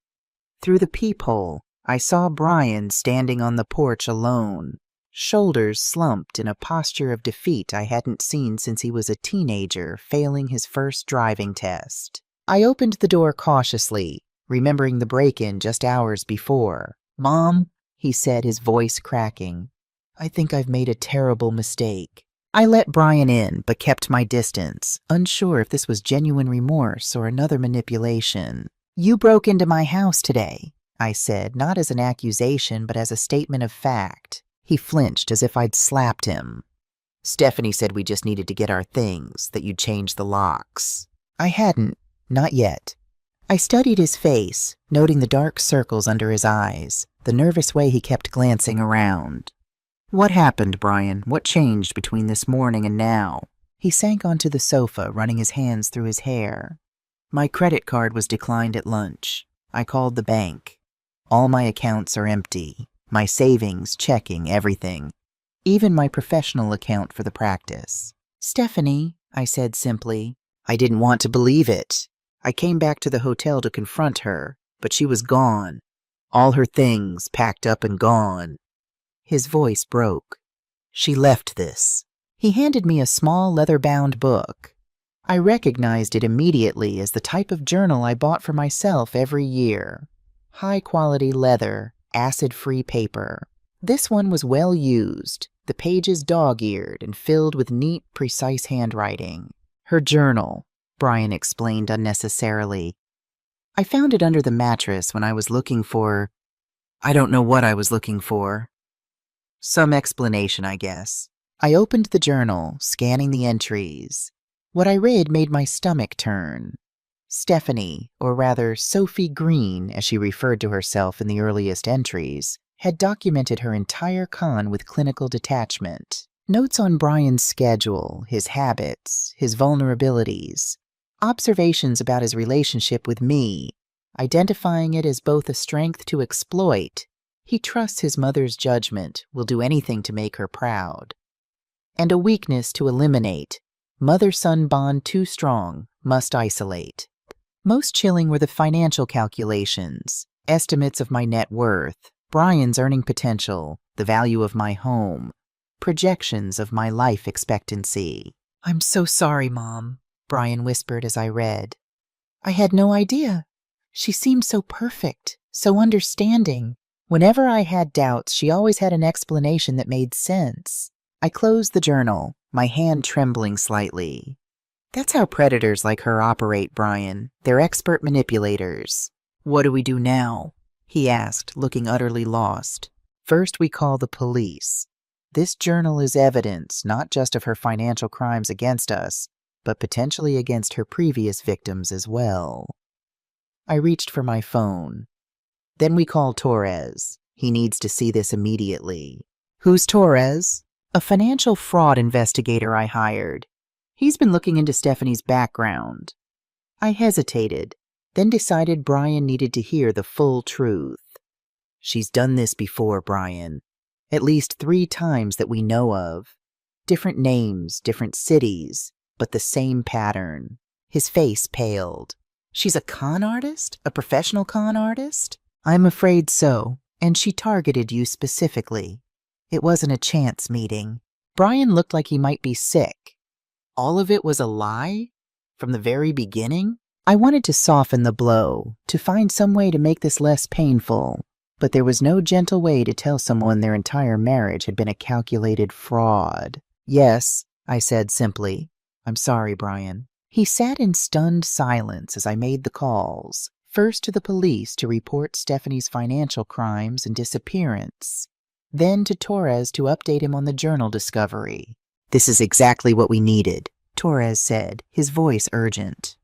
Through the peephole, I saw Brian standing on the porch alone, shoulders slumped in a posture of defeat I hadn't seen since he was a teenager failing his first driving test. I opened the door cautiously, remembering the break-in just hours before. "Mom," he said, his voice cracking. "I think I've made a terrible mistake." I let Brian in, but kept my distance, unsure if this was genuine remorse or another manipulation. "You broke into my house today," I said, not as an accusation, but as a statement of fact. He flinched as if I'd slapped him. "Stephanie said we just needed to get our things, that you'd change the locks." I hadn't. Not yet. I studied his face, noting the dark circles under his eyes, the nervous way he kept glancing around. "What happened, Brian? What changed between this morning and now?" He sank onto the sofa, running his hands through his hair. "My credit card was declined at lunch. I called the bank. All my accounts are empty." My savings, checking, everything. Even my professional account for the practice. "Stephanie," I said simply. I didn't want to believe it. I came back to the hotel to confront her, but she was gone. All her things packed up and gone. His voice broke. She left this. He handed me a small leather-bound book. I recognized it immediately as the type of journal I bought for myself every year. High-quality leather, acid-free paper. This one was well used, the pages dog-eared and filled with neat, precise handwriting. Her journal, Brian explained unnecessarily. I found it under the mattress when I was looking for... I don't know what I was looking for. Some explanation, I guess. I opened the journal, scanning the entries. What I read made my stomach turn. Stephanie, or rather Sophie Green, as she referred to herself in the earliest entries, had documented her entire con with clinical detachment. Notes on Brian's schedule, his habits, his vulnerabilities. Observations about his relationship with me, identifying it as both a strength to exploit. He trusts his mother's judgment, will do anything to make her proud. And a weakness to eliminate. Mother-son bond too strong, must isolate. Most chilling were the financial calculations, estimates of my net worth, Brian's earning potential, the value of my home, projections of my life expectancy. "I'm so sorry, Mom," Brian whispered as I read. "I had no idea. She seemed so perfect, so understanding. Whenever I had doubts, she always had an explanation that made sense." I closed the journal, my hand trembling slightly. "That's how predators like her operate, Brian. They're expert manipulators." "What do we do now?" he asked, looking utterly lost. "First, we call the police. This journal is evidence not just of her financial crimes against us, but potentially against her previous victims as well." I reached for my phone. "Then we call Torres. He needs to see this immediately." "Who's Torres?" "A financial fraud investigator I hired. He's been looking into Stephanie's background." I hesitated, then decided Brian needed to hear the full truth. "She's done this before, Brian. At least 3 times that we know of. Different names, different cities, but the same pattern." His face paled. "She's a con artist? A professional con artist?" "I'm afraid so, and she targeted you specifically. It wasn't a chance meeting." Brian looked like he might be sick. All of it was a lie? From the very beginning? I wanted to soften the blow, to find some way to make this less painful, but there was no gentle way to tell someone their entire marriage had been a calculated fraud. "Yes," I said simply. "I'm sorry, Brian." He sat in stunned silence as I made the calls, first to the police to report Stephanie's financial crimes and disappearance, then to Torres to update him on the journal discovery. "This is exactly what we needed," Torres said, his voice urgent.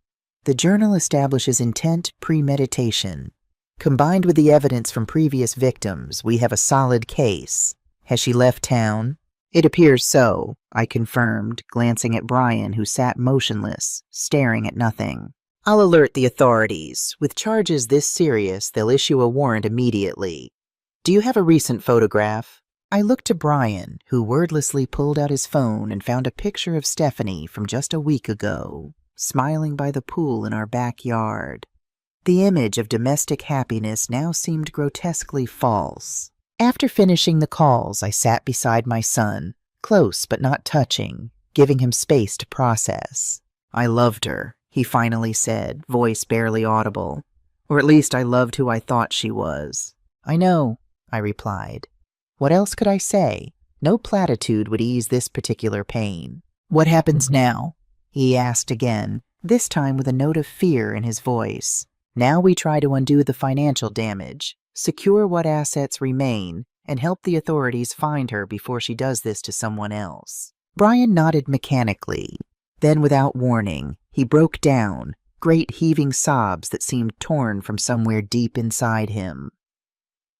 "The journal establishes intent premeditation. Combined with the evidence from previous victims, we have a solid case. Has she left town?" "It appears so," I confirmed, glancing at Brian, who sat motionless, staring at nothing. "I'll alert the authorities. With charges this serious, they'll issue a warrant immediately. Do you have a recent photograph?" I looked to Brian, who wordlessly pulled out his phone and found a picture of Stephanie from just a week ago, smiling by the pool in our backyard. The image of domestic happiness now seemed grotesquely false. After finishing the calls, I sat beside my son, close but not touching, giving him space to process. "I loved her," he finally said, voice barely audible. "Or at least I loved who I thought she was." "I know," I replied. What else could I say? No platitude would ease this particular pain. "What happens now?" he asked again, this time with a note of fear in his voice. "Now we try to undo the financial damage, secure what assets remain, and help the authorities find her before she does this to someone else." Brian nodded mechanically. Then, without warning, he broke down, great heaving sobs that seemed torn from somewhere deep inside him.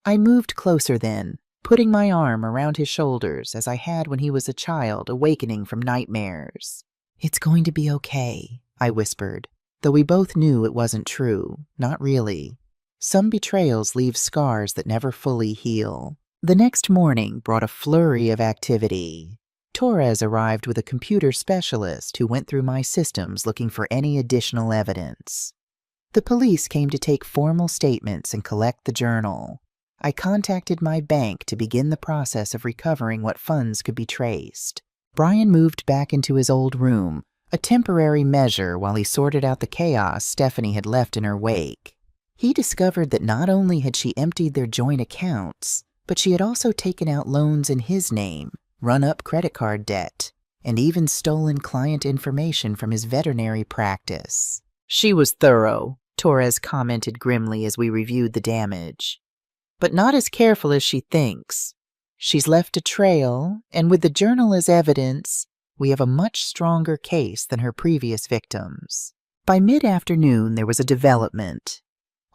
I moved closer then, putting my arm around his shoulders as I had when he was a child awakening from nightmares. "It's going to be okay," I whispered, though we both knew it wasn't true, not really. Some betrayals leave scars that never fully heal. The next morning brought a flurry of activity. Torres arrived with a computer specialist who went through my systems looking for any additional evidence. The police came to take formal statements and collect the journal. I contacted my bank to begin the process of recovering what funds could be traced. Brian moved back into his old room, a temporary measure while he sorted out the chaos Stephanie had left in her wake. He discovered that not only had she emptied their joint accounts, but she had also taken out loans in his name, run up credit card debt, and even stolen client information from his veterinary practice. She was thorough, Torres commented grimly as we reviewed the damage. But not as careful as she thinks. She's left a trail, and with the journal as evidence, we have a much stronger case than her previous victims. By mid-afternoon, there was a development.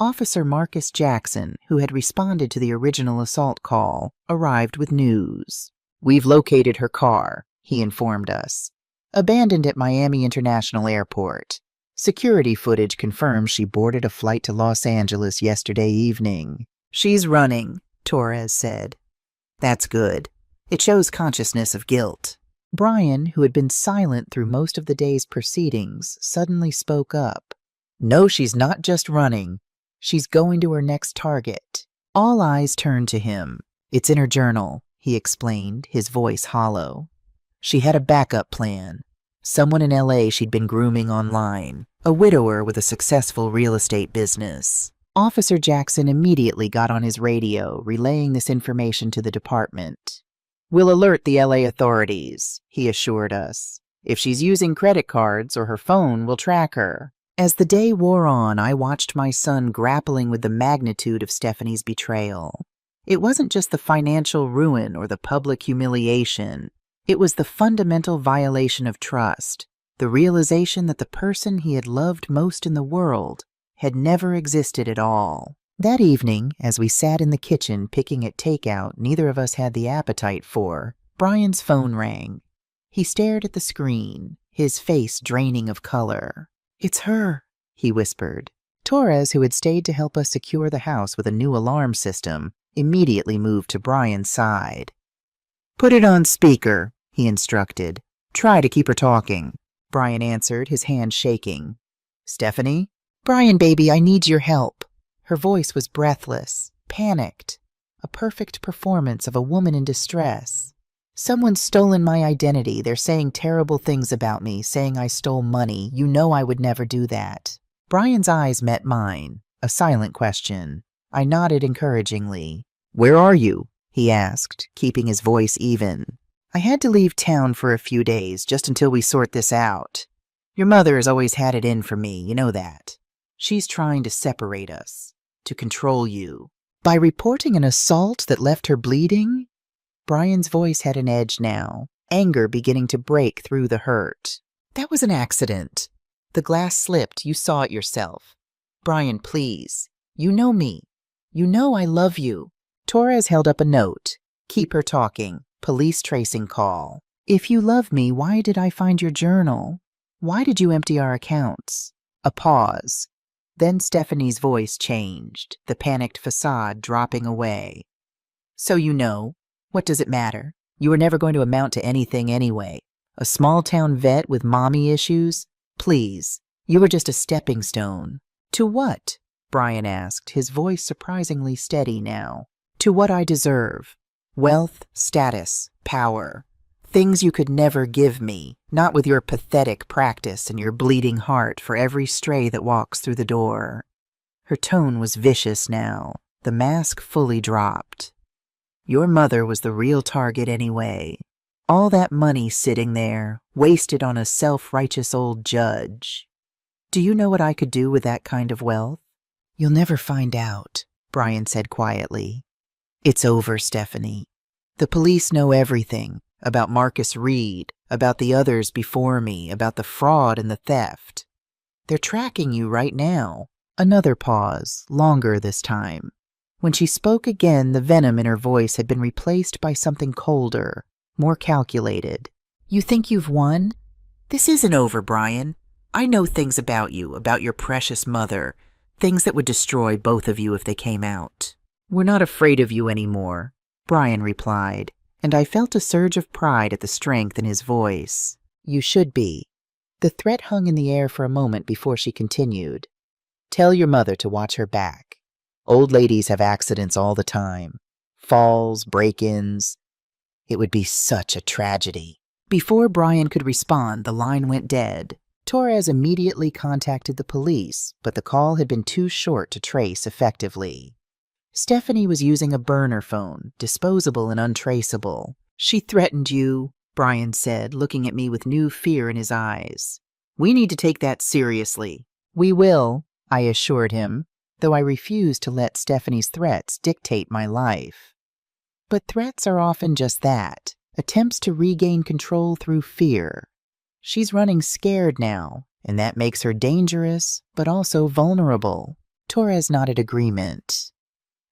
Officer Marcus Jackson, who had responded to the original assault call, arrived with news. "We've located her car," he informed us. "Abandoned at Miami International Airport. Security footage confirms she boarded a flight to Los Angeles yesterday evening." "She's running," Torres said. "That's good. It shows consciousness of guilt." Brian, who had been silent through most of the day's proceedings, suddenly spoke up. "No, she's not just running. She's going to her next target." All eyes turned to him. "It's in her journal," he explained, his voice hollow. "She had a backup plan. Someone in LA she'd been grooming online, a widower with a successful real estate business." Officer Jackson immediately got on his radio, relaying this information to the department. "We'll alert the LA authorities," he assured us. "If she's using credit cards or her phone, we'll track her." As the day wore on, I watched my son grappling with the magnitude of Stephanie's betrayal. It wasn't just the financial ruin or the public humiliation. It was the fundamental violation of trust, the realization that the person he had loved most in the world had never existed at all. That evening, as we sat in the kitchen picking at takeout neither of us had the appetite for, Brian's phone rang. He stared at the screen, his face draining of color. "It's her," he whispered. Torres, who had stayed to help us secure the house with a new alarm system, immediately moved to Brian's side. "Put it on speaker," he instructed. "Try to keep her talking." Brian answered, his hand shaking. "Stephanie?" "Brian, baby, I need your help." Her voice was breathless, panicked, a perfect performance of a woman in distress. "Someone's stolen my identity. They're saying terrible things about me, saying I stole money. You know I would never do that." Brian's eyes met mine, a silent question. I nodded encouragingly. "Where are you?" he asked, keeping his voice even. "I had to leave town for a few days, just until we sort this out. Your mother has always had it in for me, you know that. She's trying to separate us, to control you. By reporting an assault that left her bleeding?" Brian's voice had an edge now, anger beginning to break through the hurt. "That was an accident. The glass slipped, you saw it yourself. Brian, please. You know me. You know I love you." Torres held up a note. "Keep her talking. Police tracing call. If you love me, why did I find your journal? Why did you empty our accounts?" A pause. Then Stephanie's voice changed, the panicked facade dropping away. "So you know. What does it matter? You were never going to amount to anything anyway. A small-town vet with mommy issues? Please, you were just a stepping stone." "To what?" Brian asked, his voice surprisingly steady now. "To what I deserve. Wealth, status, power. Things you could never give me, not with your pathetic practice and your bleeding heart for every stray that walks through the door." Her tone was vicious now, the mask fully dropped. "Your mother was the real target anyway. All that money sitting there, wasted on a self-righteous old judge. Do you know what I could do with that kind of wealth?" "You'll never find out," Brian said quietly. "It's over, Stephanie. The police know everything. About Marcus Reed, about the others before me, about the fraud and the theft. They're tracking you right now." Another pause, longer this time. When she spoke again, the venom in her voice had been replaced by something colder, more calculated. "You think you've won? This isn't over, Brian. I know things about you, about your precious mother, things that would destroy both of you if they came out. We're not afraid of you anymore. Brian replied, and I felt a surge of pride at the strength in his voice. You should be. The threat hung in the air for a moment before she continued. Tell your mother to watch her back. Old ladies have accidents all the time. Falls, break-ins. It would be such a tragedy. Before Brian could respond, the line went dead. Torres immediately contacted the police, but the call had been too short to trace effectively. Stephanie was using a burner phone, disposable and untraceable. She threatened you, Brian said, looking at me with new fear in his eyes. We need to take that seriously. We will, I assured him, though I refused to let Stephanie's threats dictate my life. But threats are often just that, attempts to regain control through fear. She's running scared now, and that makes her dangerous, but also vulnerable. Torres nodded agreement.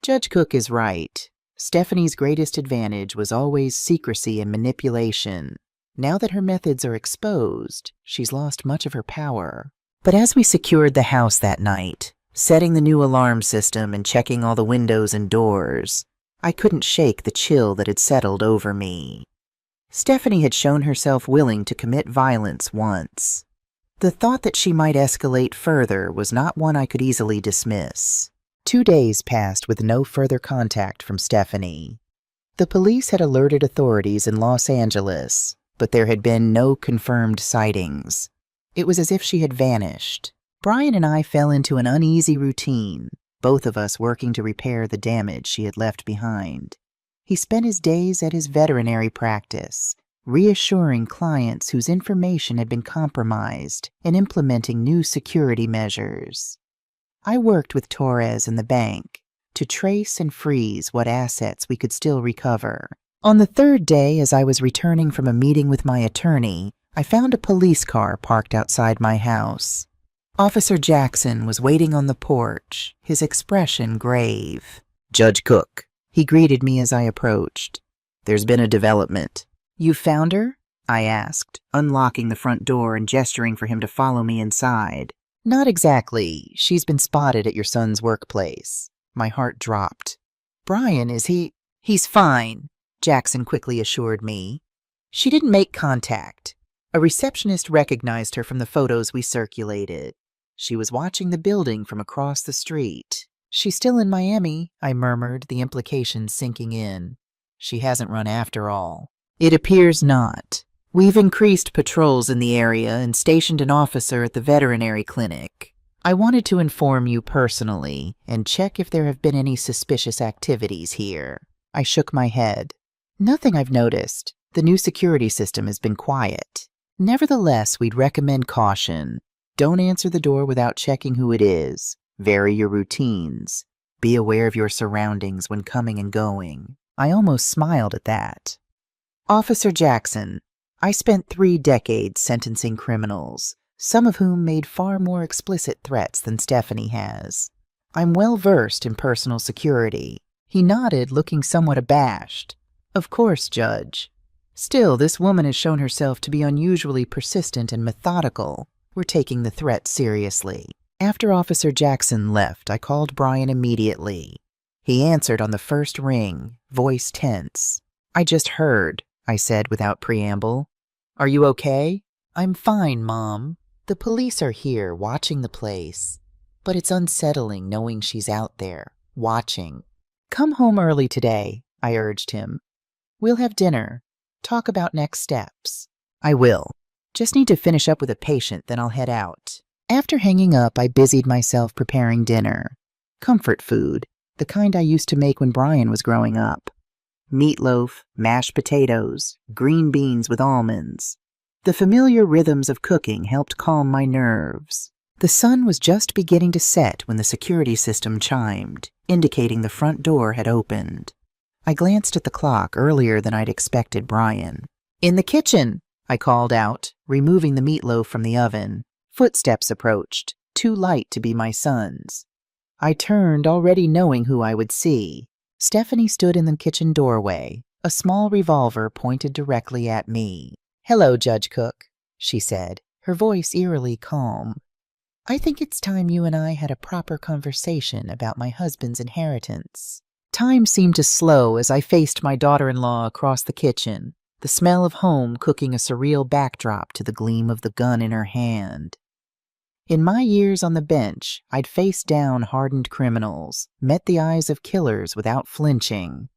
Judge Cook is right. Stephanie's greatest advantage was always secrecy and manipulation. Now that her methods are exposed, she's lost much of her power. But as we secured the house that night, setting the new alarm system and checking all the windows and doors, I couldn't shake the chill that had settled over me. Stephanie had shown herself willing to commit violence once. The thought that she might escalate further was not one I could easily dismiss. 2 days passed with no further contact from Stephanie. The police had alerted authorities in Los Angeles, but there had been no confirmed sightings. It was as if she had vanished. Brian and I fell into an uneasy routine, both of us working to repair the damage she had left behind. He spent his days at his veterinary practice, reassuring clients whose information had been compromised and implementing new security measures. I worked with Torres and the bank to trace and freeze what assets we could still recover. On the 3rd day, as I was returning from a meeting with my attorney, I found a police car parked outside my house. Officer Jackson was waiting on the porch, his expression grave. Judge Cook, he greeted me as I approached. There's been a development. You found her? I asked, unlocking the front door and gesturing for him to follow me inside. Not exactly. She's been spotted at your son's workplace. My heart dropped. Brian, is he? He's fine, Jackson quickly assured me. She didn't make contact. A receptionist recognized her from the photos we circulated. She was watching the building from across the street. She's still in Miami, I murmured, the implication sinking in. She hasn't run after all. It appears not. We've increased patrols in the area and stationed an officer at the veterinary clinic. I wanted to inform you personally and check if there have been any suspicious activities here. I shook my head. Nothing I've noticed. The new security system has been quiet. Nevertheless, we'd recommend caution. Don't answer the door without checking who it is. Vary your routines. Be aware of your surroundings when coming and going. I almost smiled at that. Officer Jackson, I spent 3 decades sentencing criminals, some of whom made far more explicit threats than Stephanie has. I'm well versed in personal security. He nodded, looking somewhat abashed. Of course, Judge. Still, this woman has shown herself to be unusually persistent and methodical. We're taking the threat seriously. After Officer Jackson left, I called Brian immediately. He answered on the first ring, voice tense. I just heard, I said without preamble. Are you okay? I'm fine, Mom. The police are here, watching the place. But it's unsettling knowing she's out there, watching. Come home early today, I urged him. We'll have dinner. Talk about next steps. I will. Just need to finish up with a patient, then I'll head out. After hanging up, I busied myself preparing dinner. Comfort food, the kind I used to make when Brian was growing up. Meatloaf, mashed potatoes, green beans with almonds. The familiar rhythms of cooking helped calm my nerves. The sun was just beginning to set when the security system chimed, indicating the front door had opened. I glanced at the clock earlier than I'd expected Brian. In the kitchen, I called out, removing the meatloaf from the oven. Footsteps approached, too light to be my son's. I turned, already knowing who I would see. Stephanie stood in the kitchen doorway, a small revolver pointed directly at me. Hello, Judge Cook, she said, her voice eerily calm. I think it's time you and I had a proper conversation about my husband's inheritance. Time seemed to slow as I faced my daughter-in-law across the kitchen, the smell of home cooking a surreal backdrop to the gleam of the gun in her hand. In my years on the bench, I'd faced down hardened criminals, met the eyes of killers without flinching.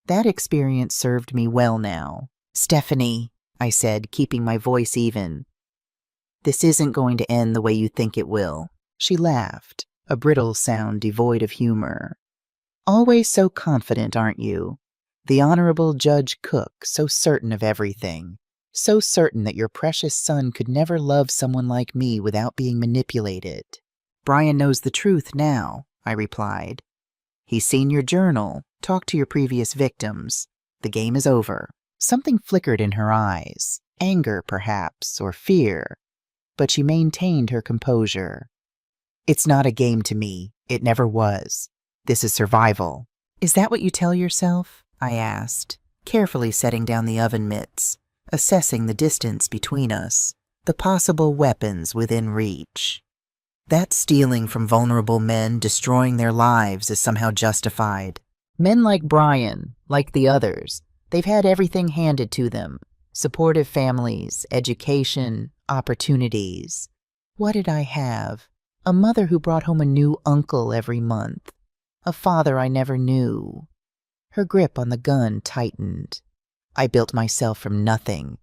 That experience served me well now. "Stephanie," I said, keeping my voice even, "this isn't going to end the way you think it will." She laughed, a brittle sound devoid of humor. "Always so confident, aren't you? The Honorable Judge Cook, so certain of everything. So certain that your precious son could never love someone like me without being manipulated." "Brian knows the truth now," I replied. "He's seen your journal, talked to your previous victims. The game is over." Something flickered in her eyes, anger perhaps, or fear, but she maintained her composure. "It's not a game to me. It never was. This is survival." "Is that what you tell yourself?" I asked, carefully setting down the oven mitts, assessing the distance between us, the possible weapons within reach. That stealing from vulnerable men, destroying their lives, is somehow justified. Men like Brian, like the others, they've had everything handed to them. Supportive families, education, opportunities. What did I have? A mother who brought home a new uncle every month. A father I never knew. Her grip on the gun tightened. I built myself from nothing.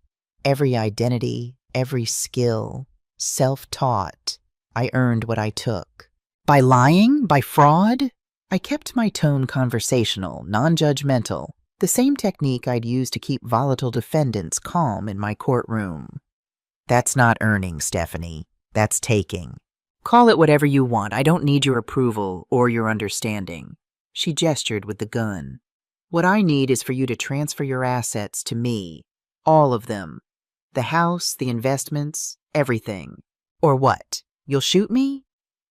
Every identity, every skill, self-taught. I earned what I took. By lying? By fraud? I kept my tone conversational, non-judgmental, the same technique I'd used to keep volatile defendants calm in my courtroom. "That's not earning, Stephanie. That's taking. Call it whatever you want. I don't need your approval or your understanding." She gestured with the gun. "What I need is for you to transfer your assets to me. All of them. The house, the investments, everything." "Or what? You'll shoot me?"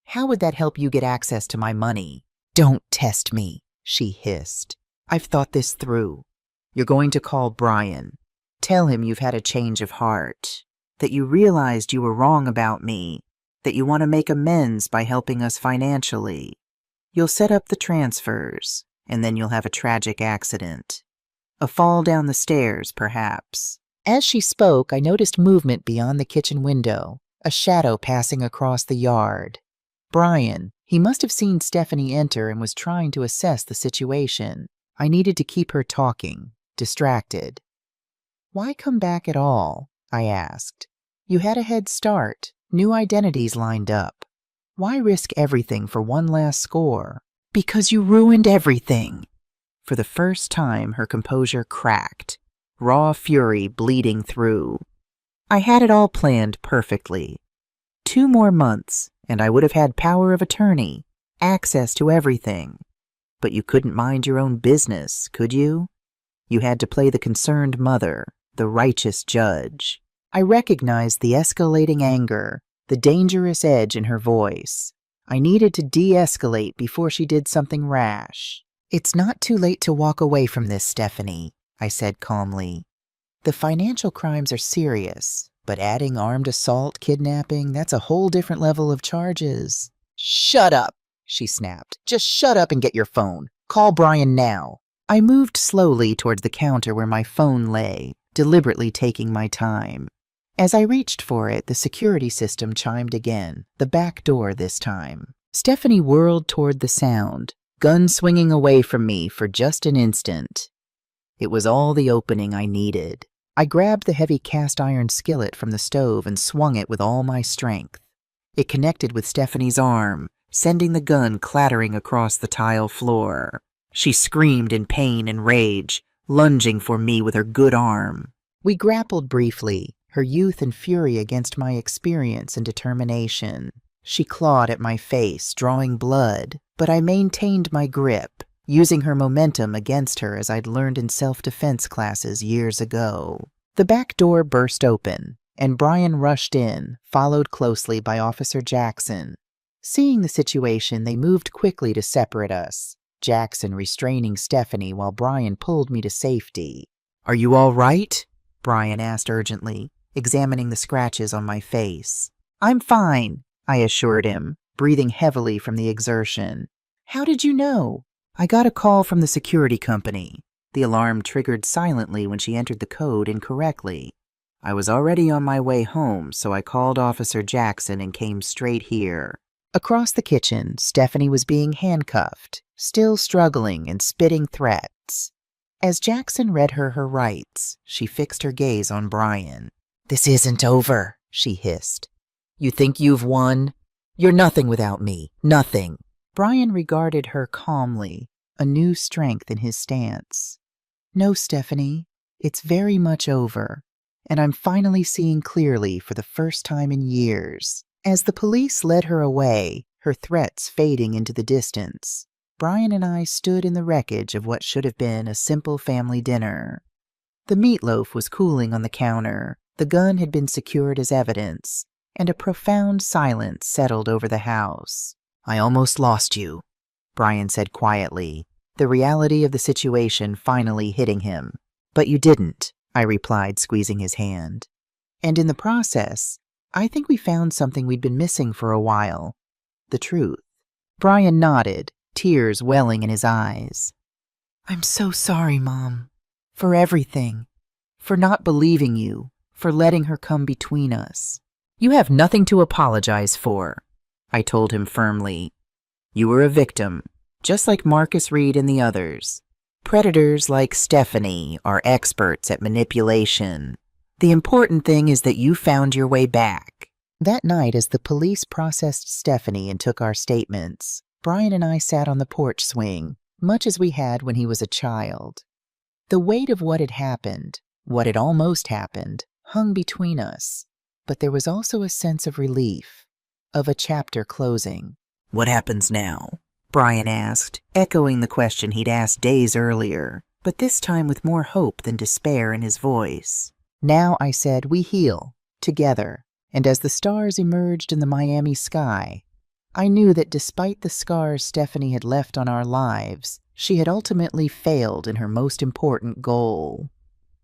"How would that help you get access to my money?" "Don't test me," she hissed. "I've thought this through. You're going to call Brian. Tell him you've had a change of heart, that you realized you were wrong about me, that you want to make amends by helping us financially. You'll set up the transfers, and then you'll have a tragic accident. A fall down the stairs, perhaps." As she spoke, I noticed movement beyond the kitchen window, a shadow passing across the yard. Brian. He must have seen Stephanie enter and was trying to assess the situation. I needed to keep her talking, distracted. "Why come back at all?" I asked. "You had a head start, new identities lined up. Why risk everything for one last score?" "Because you ruined everything." For the first time, her composure cracked, raw fury bleeding through. "I had it all planned perfectly. 2 more months, and I would have had power of attorney, access to everything. But you couldn't mind your own business, could you? You had to play the concerned mother, the righteous judge." I recognized the escalating anger, the dangerous edge in her voice. I needed to de-escalate before she did something rash. "It's not too late to walk away from this, Stephanie," I said calmly. "The financial crimes are serious, but adding armed assault, kidnapping, that's a whole different level of charges." "Shut up," she snapped. "Just shut up and get your phone. Call Brian now." I moved slowly towards the counter where my phone lay, deliberately taking my time. As I reached for it, the security system chimed again, the back door this time. Stephanie whirled toward the sound, gun swinging away from me for just an instant. It was all the opening I needed. I grabbed the heavy cast-iron skillet from the stove and swung it with all my strength. It connected with Stephanie's arm, sending the gun clattering across the tile floor. She screamed in pain and rage, lunging for me with her good arm. We grappled briefly, her youth and fury against my experience and determination. She clawed at my face, drawing blood, but I maintained my grip, using her momentum against her as I'd learned in self-defense classes years ago. The back door burst open, and Brian rushed in, followed closely by Officer Jackson. Seeing the situation, they moved quickly to separate us, Jackson restraining Stephanie while Brian pulled me to safety. "Are you all right?" Brian asked urgently, examining the scratches on my face. "I'm fine," I assured him, breathing heavily from the exertion. "How did you know?" I got a call from the security company. The alarm triggered silently when she entered the code incorrectly. I was already on my way home, so I called Officer Jackson and came straight here. Across the kitchen, Stephanie was being handcuffed, still struggling and spitting threats. As Jackson read her rights, she fixed her gaze on Brian. "This isn't over," she hissed. "You think you've won? You're nothing without me, nothing." Brian regarded her calmly, a new strength in his stance. "No, Stephanie, it's very much over, and I'm finally seeing clearly for the first time in years." As the police led her away, her threats fading into the distance, Brian and I stood in the wreckage of what should have been a simple family dinner. The meatloaf was cooling on the counter, the gun had been secured as evidence, and a profound silence settled over the house. "I almost lost you," Brian said quietly, the reality of the situation finally hitting him. "But you didn't," I replied, squeezing his hand. "And in the process, I think we found something we'd been missing for a while. The truth." Brian nodded, tears welling in his eyes. "I'm so sorry, Mom. For everything. For not believing you. For letting her come between us." "You have nothing to apologize for," I told him firmly. "You were a victim, just like Marcus Reed and the others. Predators like Stephanie are experts at manipulation. The important thing is that you found your way back." That night, as the police processed Stephanie and took our statements, Brian and I sat on the porch swing, much as we had when he was a child. The weight of what had happened, what had almost happened, hung between us, but there was also a sense of relief, of a chapter closing. "What happens now?" Brian asked, echoing the question he'd asked days earlier, but this time with more hope than despair in his voice. "Now," I said, "we heal, together." And as the stars emerged in the Miami sky, I knew that despite the scars Stephanie had left on our lives, she had ultimately failed in her most important goal.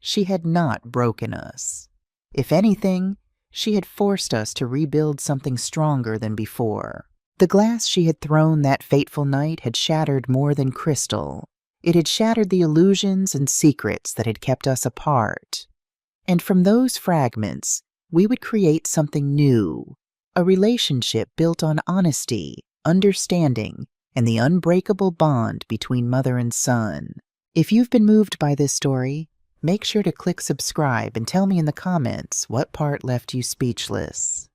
She had not broken us. If anything, she had forced us to rebuild something stronger than before. The glass she had thrown that fateful night had shattered more than crystal. It had shattered the illusions and secrets that had kept us apart. And from those fragments, we would create something new, a relationship built on honesty, understanding, and the unbreakable bond between mother and son. If you've been moved by this story, make sure to click subscribe and tell me in the comments what part left you speechless.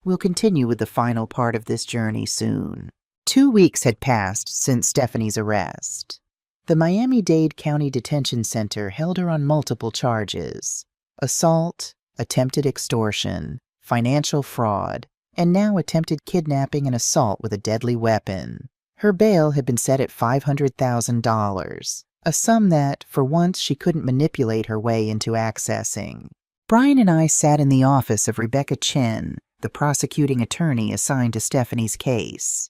We'll continue with the final part of this journey soon. 2 weeks had passed since Stephanie's arrest. The Miami-Dade County Detention Center held her on multiple charges: assault, attempted extortion, financial fraud, and now attempted kidnapping and assault with a deadly weapon. Her bail had been set at $500,000, a sum that, for once, she couldn't manipulate her way into accessing. Brian and I sat in the office of Rebecca Chen, the prosecuting attorney assigned to Stephanie's case.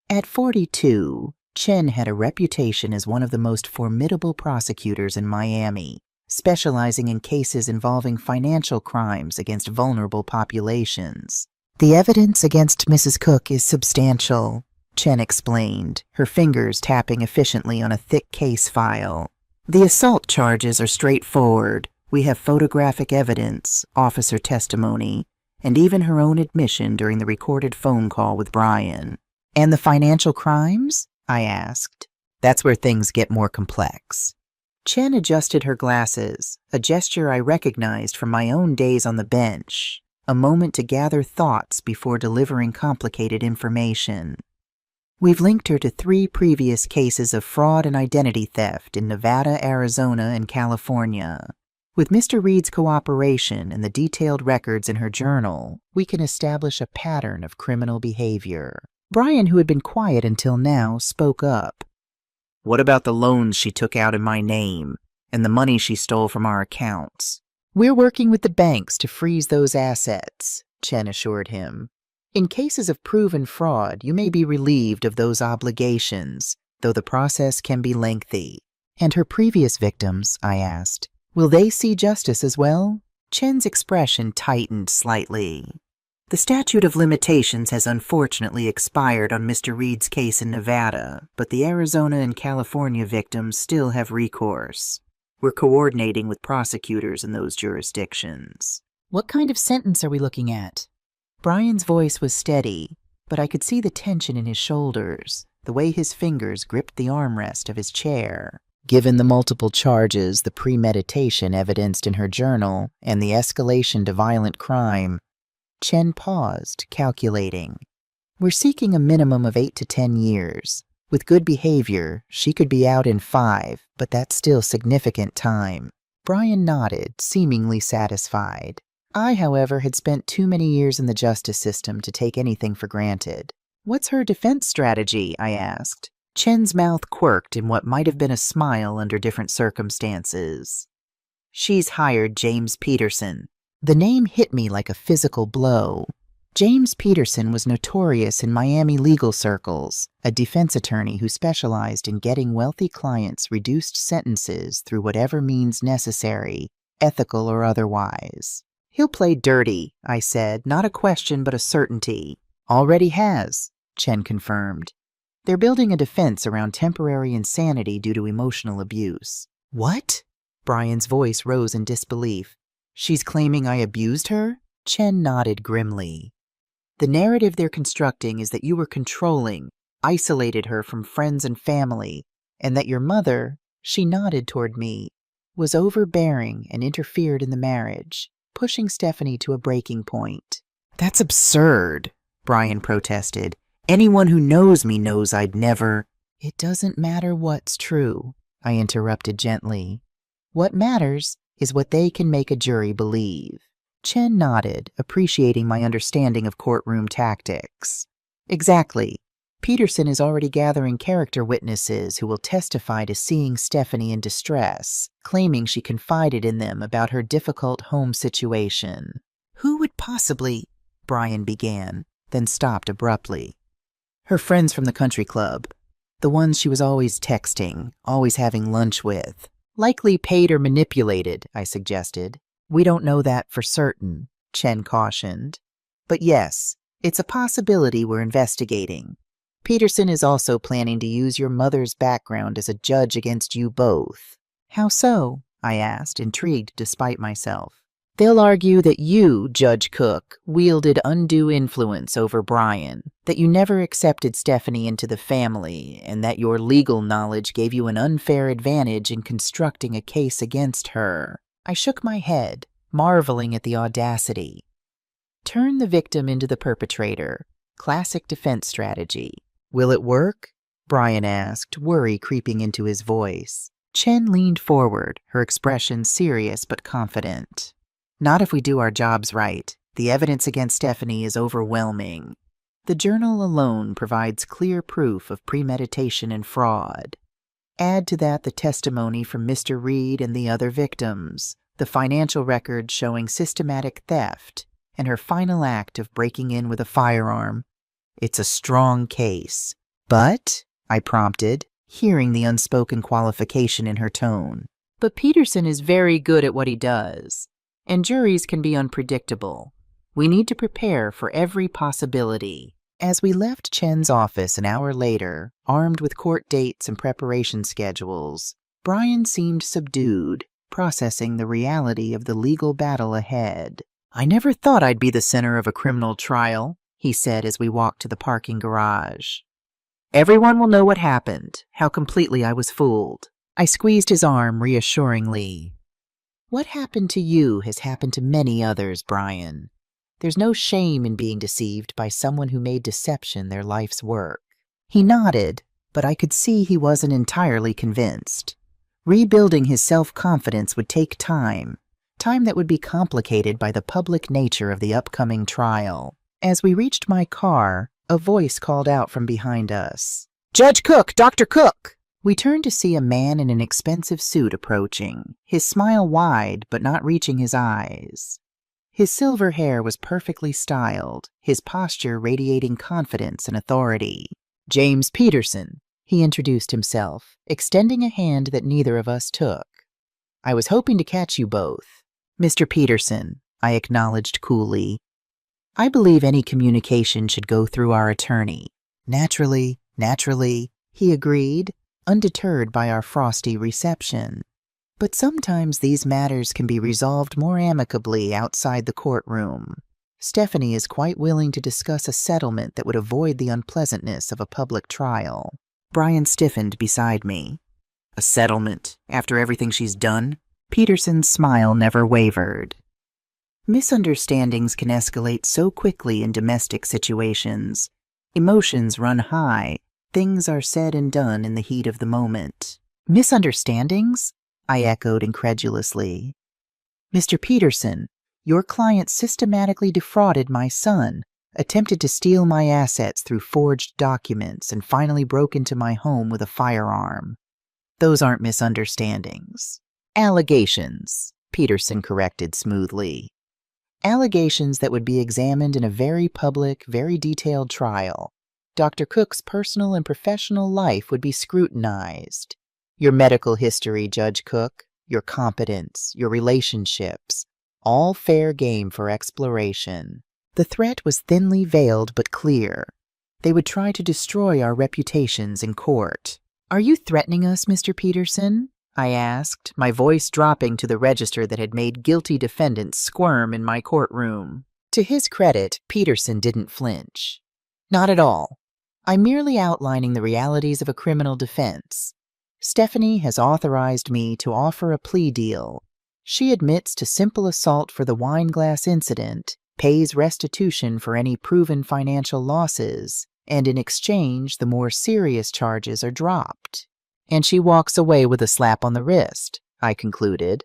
At 42, Chen had a reputation as one of the most formidable prosecutors in Miami, specializing in cases involving financial crimes against vulnerable populations. "The evidence against Mrs. Cook is substantial," Chen explained, her fingers tapping efficiently on a thick case file. "The assault charges are straightforward. We have photographic evidence, officer testimony, and even her own admission during the recorded phone call with Brian." "And the financial crimes?" I asked. "That's where things get more complex." Chen adjusted her glasses, a gesture I recognized from my own days on the bench, a moment to gather thoughts before delivering complicated information. "We've linked her to 3 previous cases of fraud and identity theft in Nevada, Arizona, and California. With Mr. Reed's cooperation and the detailed records in her journal, we can establish a pattern of criminal behavior." Brian, who had been quiet until now, spoke up. "What about the loans she took out in my name and the money she stole from our accounts?" "We're working with the banks to freeze those assets," Chen assured him. "In cases of proven fraud, you may be relieved of those obligations, though the process can be lengthy." "And her previous victims?" I asked. "Will they see justice as well?" Chen's expression tightened slightly. The statute of limitations has unfortunately expired on Mr. Reed's case in Nevada, but the Arizona and California victims still have recourse. We're coordinating with prosecutors in those jurisdictions. What kind of sentence are we looking at? Brian's voice was steady, but I could see the tension in his shoulders, the way his fingers gripped the armrest of his chair. Given the multiple charges, the premeditation evidenced in her journal, and the escalation to violent crime, Chen paused, calculating. We're seeking a minimum of 8 to 10 years. With good behavior, she could be out in 5, but that's still significant time. Brian nodded, seemingly satisfied. I, however, had spent too many years in the justice system to take anything for granted. What's her defense strategy? I asked. Chen's mouth quirked in what might have been a smile under different circumstances. She's hired James Peterson. The name hit me like a physical blow. James Peterson was notorious in Miami legal circles, a defense attorney who specialized in getting wealthy clients reduced sentences through whatever means necessary, ethical or otherwise. He'll play dirty, I said, not a question but a certainty. Already has, Chen confirmed. They're building a defense around temporary insanity due to emotional abuse. What? Brian's voice rose in disbelief. She's claiming I abused her? Chen nodded grimly. The narrative they're constructing is that you were controlling, isolated her from friends and family, and that your mother, she nodded toward me, was overbearing and interfered in the marriage, pushing Stephanie to a breaking point. That's absurd, Brian protested. Anyone who knows me knows I'd never— It doesn't matter what's true, I interrupted gently. What matters is what they can make a jury believe. Chen nodded, appreciating my understanding of courtroom tactics. Exactly. Peterson is already gathering character witnesses who will testify to seeing Stephanie in distress, claiming she confided in them about her difficult home situation. Who would possibly— Brian began, then stopped abruptly. Her friends from the country club. The ones she was always texting, always having lunch with. Likely paid or manipulated, I suggested. We don't know that for certain, Chen cautioned. But yes, it's a possibility we're investigating. Peterson is also planning to use your mother's background as a judge against you both. How so? I asked, intrigued despite myself. They'll argue that you, Judge Cook, wielded undue influence over Brian, that you never accepted Stephanie into the family, and that your legal knowledge gave you an unfair advantage in constructing a case against her. I shook my head, marveling at the audacity. Turn the victim into the perpetrator. Classic defense strategy. Will it work? Brian asked, worry creeping into his voice. Chen leaned forward, her expression serious but confident. Not if we do our jobs right. The evidence against Stephanie is overwhelming. The journal alone provides clear proof of premeditation and fraud. Add to that the testimony from Mr. Reed and the other victims, the financial records showing systematic theft, and her final act of breaking in with a firearm. It's a strong case. But, I prompted, hearing the unspoken qualification in her tone. But Peterson is very good at what he does. And juries can be unpredictable. We need to prepare for every possibility. As we left Chen's office an hour later, armed with court dates and preparation schedules, Brian seemed subdued, processing the reality of the legal battle ahead. I never thought I'd be the center of a criminal trial, he said as we walked to the parking garage. Everyone will know what happened, how completely I was fooled. I squeezed his arm reassuringly. What happened to you has happened to many others, Brian. There's no shame in being deceived by someone who made deception their life's work. He nodded, but I could see he wasn't entirely convinced. Rebuilding his self-confidence would take time that would be complicated by the public nature of the upcoming trial. As we reached my car, a voice called out from behind us. Judge Cook! Dr. Cook! We turned to see a man in an expensive suit approaching, his smile wide but not reaching his eyes. His silver hair was perfectly styled, his posture radiating confidence and authority. James Peterson, he introduced himself, extending a hand that neither of us took. I was hoping to catch you both. Mr. Peterson, I acknowledged coolly. I believe any communication should go through our attorney. Naturally, he agreed, undeterred by our frosty reception. But sometimes these matters can be resolved more amicably outside the courtroom. Stephanie is quite willing to discuss a settlement that would avoid the unpleasantness of a public trial. Brian stiffened beside me. A settlement, after everything she's done? Peterson's smile never wavered. Misunderstandings can escalate so quickly in domestic situations. Emotions run high. Things are said and done in the heat of the moment. Misunderstandings? I echoed incredulously. Mr. Peterson, your client systematically defrauded my son, attempted to steal my assets through forged documents, and finally broke into my home with a firearm. Those aren't misunderstandings. Allegations, Peterson corrected smoothly. Allegations that would be examined in a very public, very detailed trial. Dr. Cook's personal and professional life would be scrutinized. Your medical history, Judge Cook, your competence, your relationships, all fair game for exploration. The threat was thinly veiled but clear. They would try to destroy our reputations in court. Are you threatening us, Mr. Peterson? I asked, my voice dropping to the register that had made guilty defendants squirm in my courtroom. To his credit, Peterson didn't flinch. Not at all. I'm merely outlining the realities of a criminal defense. Stephanie has authorized me to offer a plea deal. She admits to simple assault for the wine glass incident, pays restitution for any proven financial losses, and in exchange, the more serious charges are dropped. And she walks away with a slap on the wrist, I concluded.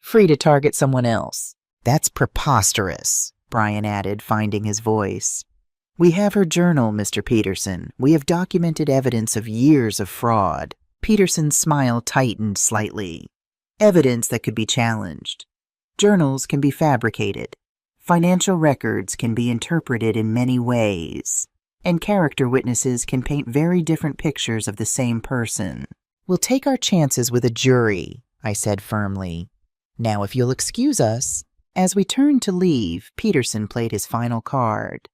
Free to target someone else. That's preposterous, Brian added, finding his voice. We have her journal, Mr. Peterson. We have documented evidence of years of fraud. Peterson's smile tightened slightly. Evidence that could be challenged. Journals can be fabricated. Financial records can be interpreted in many ways. And character witnesses can paint very different pictures of the same person. We'll take our chances with a jury, I said firmly. Now, if you'll excuse us. As we turned to leave, Peterson played his final card.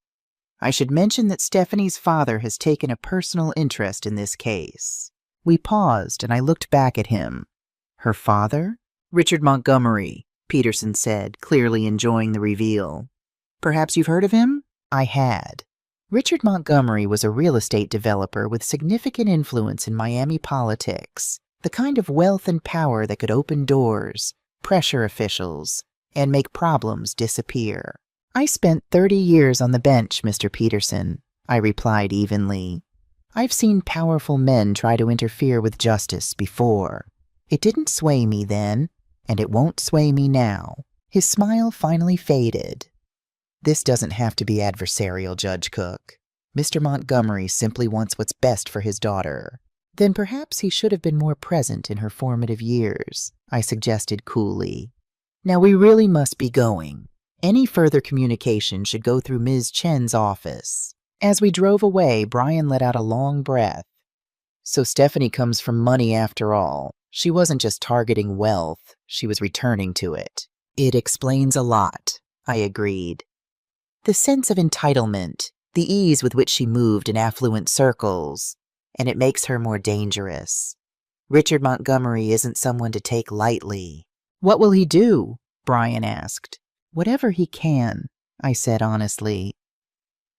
I should mention that Stephanie's father has taken a personal interest in this case. We paused, and I looked back at him. Her father? Richard Montgomery, Peterson said, clearly enjoying the reveal. Perhaps you've heard of him? I had. Richard Montgomery was a real estate developer with significant influence in Miami politics, the kind of wealth and power that could open doors, pressure officials, and make problems disappear. I spent 30 years on the bench, Mr. Peterson, I replied evenly. I've seen powerful men try to interfere with justice before. It didn't sway me then, and it won't sway me now. His smile finally faded. This doesn't have to be adversarial, Judge Cook. Mr. Montgomery simply wants what's best for his daughter. Then perhaps he should have been more present in her formative years, I suggested coolly. Now we really must be going. Any further communication should go through Ms. Chen's office. As we drove away, Brian let out a long breath. So Stephanie comes from money after all. She wasn't just targeting wealth, she was returning to it. It explains a lot, I agreed. The sense of entitlement, the ease with which she moved in affluent circles, and it makes her more dangerous. Richard Montgomery isn't someone to take lightly. What will he do? Brian asked. Whatever he can, I said honestly.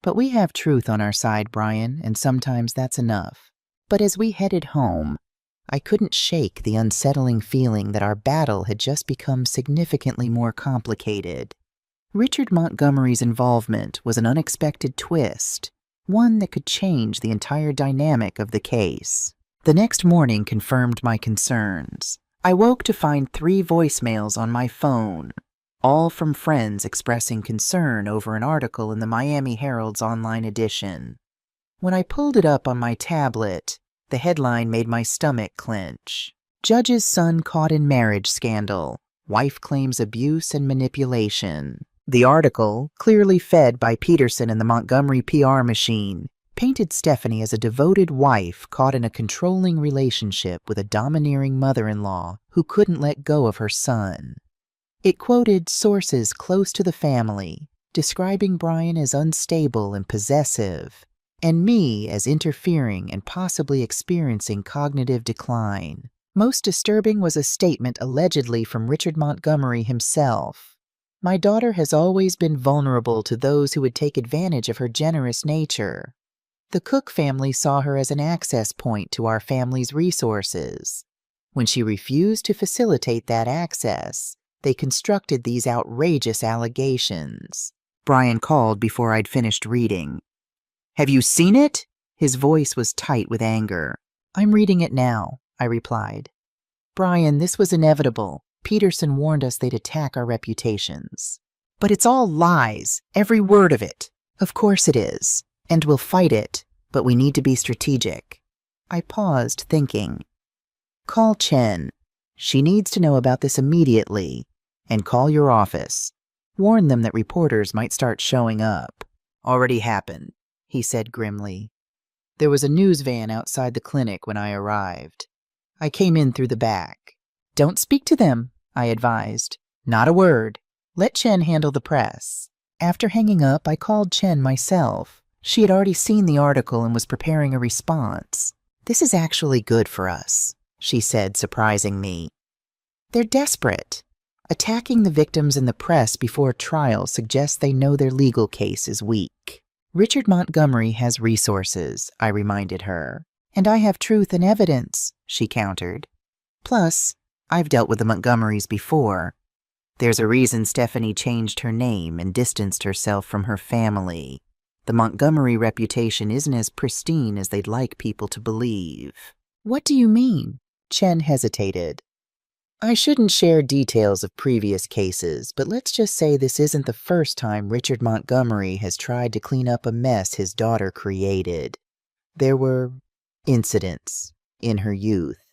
But we have truth on our side, Brian, and sometimes that's enough. But as we headed home, I couldn't shake the unsettling feeling that our battle had just become significantly more complicated. Richard Montgomery's involvement was an unexpected twist, one that could change the entire dynamic of the case. The next morning confirmed my concerns. I woke to find 3 voicemails on my phone, all from friends expressing concern over an article in the Miami Herald's online edition. When I pulled it up on my tablet, the headline made my stomach clench. Judge's son caught in marriage scandal. Wife claims abuse and manipulation. The article, clearly fed by Peterson and the Montgomery PR machine, painted Stephanie as a devoted wife caught in a controlling relationship with a domineering mother-in-law who couldn't let go of her son. It quoted sources close to the family, describing Brian as unstable and possessive, and me as interfering and possibly experiencing cognitive decline. Most disturbing was a statement allegedly from Richard Montgomery himself. My daughter has always been vulnerable to those who would take advantage of her generous nature. The Cook family saw her as an access point to our family's resources. When she refused to facilitate that access, they constructed these outrageous allegations. Brian called before I'd finished reading. "Have you seen it?" His voice was tight with anger. "I'm reading it now," I replied. "Brian, this was inevitable. Peterson warned us they'd attack our reputations." "But it's all lies, every word of it." "Of course it is, and we'll fight it, but we need to be strategic." I paused, thinking. "Call Chen. She needs to know about this immediately. And call your office. Warn them that reporters might start showing up." "Already happened," he said grimly. There was a news van outside the clinic when I arrived. I came in through the back. "Don't speak to them," I advised. "Not a word. Let Chen handle the press." After hanging up, I called Chen myself. She had already seen the article and was preparing a response. "This is actually good for us," she said, surprising me. "They're desperate. Attacking the victims in the press before trial suggests they know their legal case is weak." "Richard Montgomery has resources," I reminded her. "And I have truth and evidence," she countered. "Plus, I've dealt with the Montgomerys before. There's a reason Stephanie changed her name and distanced herself from her family. The Montgomery reputation isn't as pristine as they'd like people to believe." "What do you mean?" Chen hesitated. "I shouldn't share details of previous cases, but let's just say this isn't the first time Richard Montgomery has tried to clean up a mess his daughter created. There were incidents in her youth.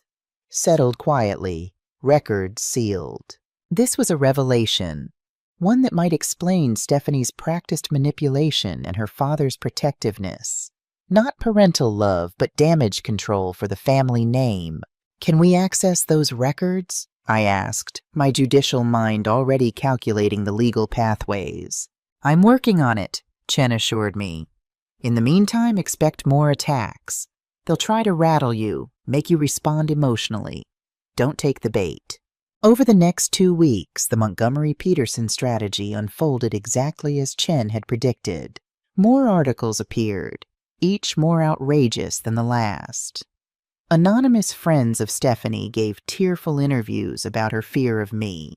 Settled quietly, records sealed. This was a revelation, one that might explain Stephanie's practiced manipulation and her father's protectiveness. Not parental love, but damage control for the family name. "Can we access those records?" I asked, my judicial mind already calculating the legal pathways. "I'm working on it," Chen assured me. "In the meantime, expect more attacks. They'll try to rattle you, make you respond emotionally. Don't take the bait." Over the next 2 weeks, the Montgomery-Peterson strategy unfolded exactly as Chen had predicted. More articles appeared, each more outrageous than the last. Anonymous friends of Stephanie gave tearful interviews about her fear of me.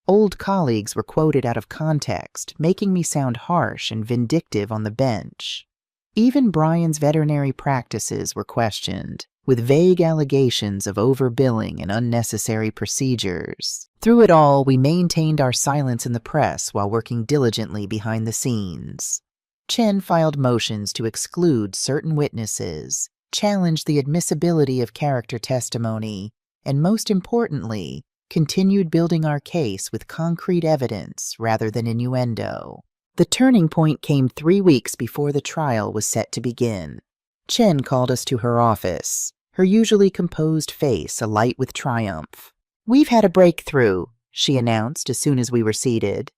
Old colleagues were quoted out of context, making me sound harsh and vindictive on the bench. Even Brian's veterinary practices were questioned, with vague allegations of overbilling and unnecessary procedures. Through it all, we maintained our silence in the press while working diligently behind the scenes. Chen filed motions to exclude certain witnesses, challenged the admissibility of character testimony, and most importantly, continued building our case with concrete evidence rather than innuendo. The turning point came 3 weeks before the trial was set to begin. Chen called us to her office, her usually composed face alight with triumph. "We've had a breakthrough," she announced as soon as we were seated.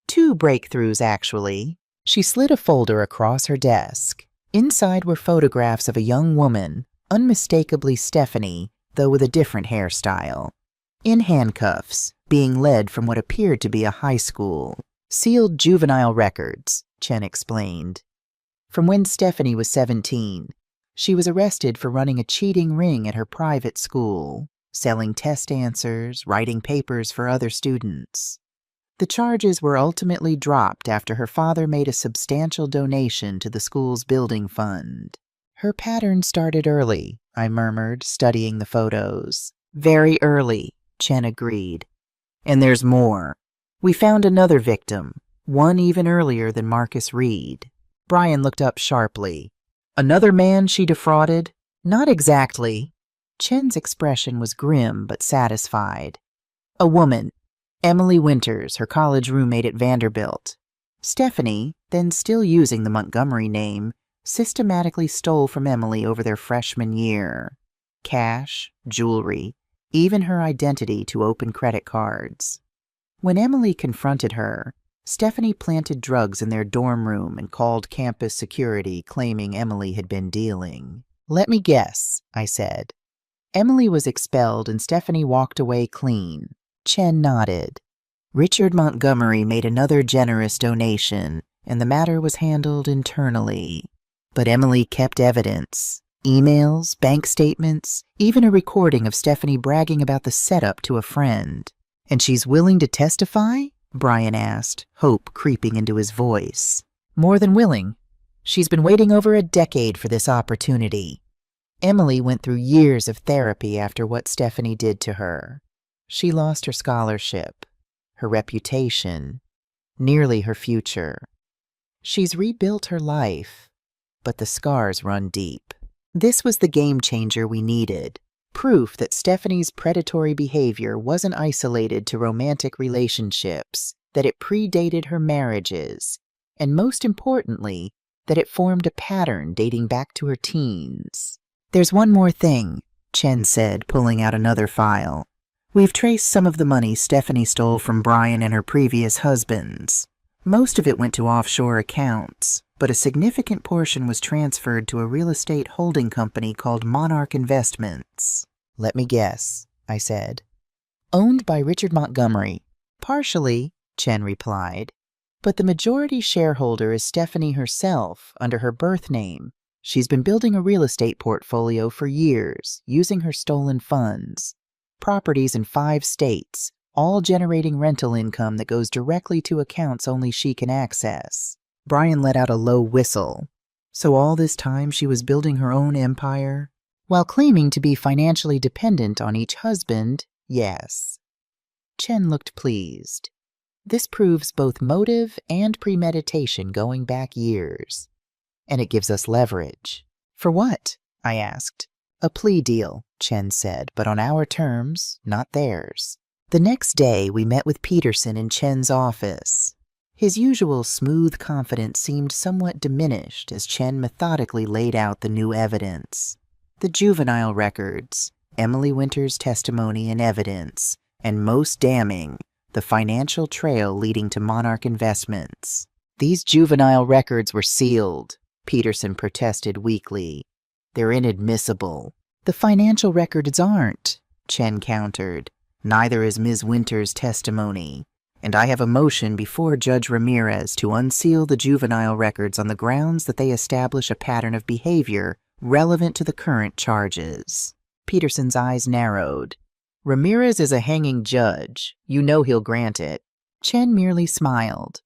2 breakthroughs, actually. She slid a folder across her desk. Inside were photographs of a young woman, unmistakably Stephanie, though with a different hairstyle. In handcuffs, being led from what appeared to be a high school. "Sealed juvenile records," Chen explained. "From when Stephanie was 17. She was arrested for running a cheating ring at her private school, selling test answers, writing papers for other students. The charges were ultimately dropped after her father made a substantial donation to the school's building fund." "Her pattern started early," I murmured, studying the photos. "Very early," Chen agreed. "And there's more. We found another victim, one even earlier than Marcus Reed." Brian looked up sharply. "Another man she defrauded?" "Not exactly." Chen's expression was grim but satisfied. "A woman. Emily Winters, her college roommate at Vanderbilt. Stephanie, then still using the Montgomery name, systematically stole from Emily over their freshman year. Cash, jewelry, even her identity to open credit cards. When Emily confronted her, Stephanie planted drugs in their dorm room and called campus security, claiming Emily had been dealing. Let me guess, I said. Emily was expelled and Stephanie walked away clean. Chen nodded. Richard Montgomery made another generous donation, and the matter was handled internally. But Emily kept evidence. Emails, bank statements, even a recording of Stephanie bragging about the setup to a friend. And she's willing to testify? Brian asked, hope creeping into his voice. More than willing. She's been waiting over a decade for this opportunity. Emily went through years of therapy after what Stephanie did to her. She lost her scholarship, her reputation, nearly her future. She's rebuilt her life, but the scars run deep. This was the game changer we needed. Proof that Stephanie's predatory behavior wasn't isolated to romantic relationships, that it predated her marriages, and most importantly, that it formed a pattern dating back to her teens. There's one more thing, Chen said, pulling out another file. We've traced some of the money Stephanie stole from Brian and her previous husbands. Most of it went to offshore accounts, but a significant portion was transferred to a real estate holding company called Monarch Investments. Let me guess, I said. Owned by Richard Montgomery. Partially, Chen replied, but the majority shareholder is Stephanie herself under her birth name. She's been building a real estate portfolio for years, using her stolen funds. Properties in 5 states, all generating rental income that goes directly to accounts only she can access. Brian let out a low whistle. So all this time she was building her own empire? While claiming to be financially dependent on each husband, yes. Chen looked pleased. This proves both motive and premeditation going back years. And it gives us leverage. For what? I asked. A plea deal, Chen said, but on our terms, not theirs. The next day, we met with Peterson in Chen's office. His usual smooth confidence seemed somewhat diminished as Chen methodically laid out the new evidence. The juvenile records, Emily Winter's testimony and evidence, and most damning, the financial trail leading to Monarch Investments. These juvenile records were sealed, Peterson protested weakly. They're inadmissible. The financial records aren't, Chen countered. Neither is Ms. Winter's testimony. And I have a motion before Judge Ramirez to unseal the juvenile records on the grounds that they establish a pattern of behavior relevant to the current charges. Peterson's eyes narrowed. Ramirez is a hanging judge. You know he'll grant it. Chen merely smiled.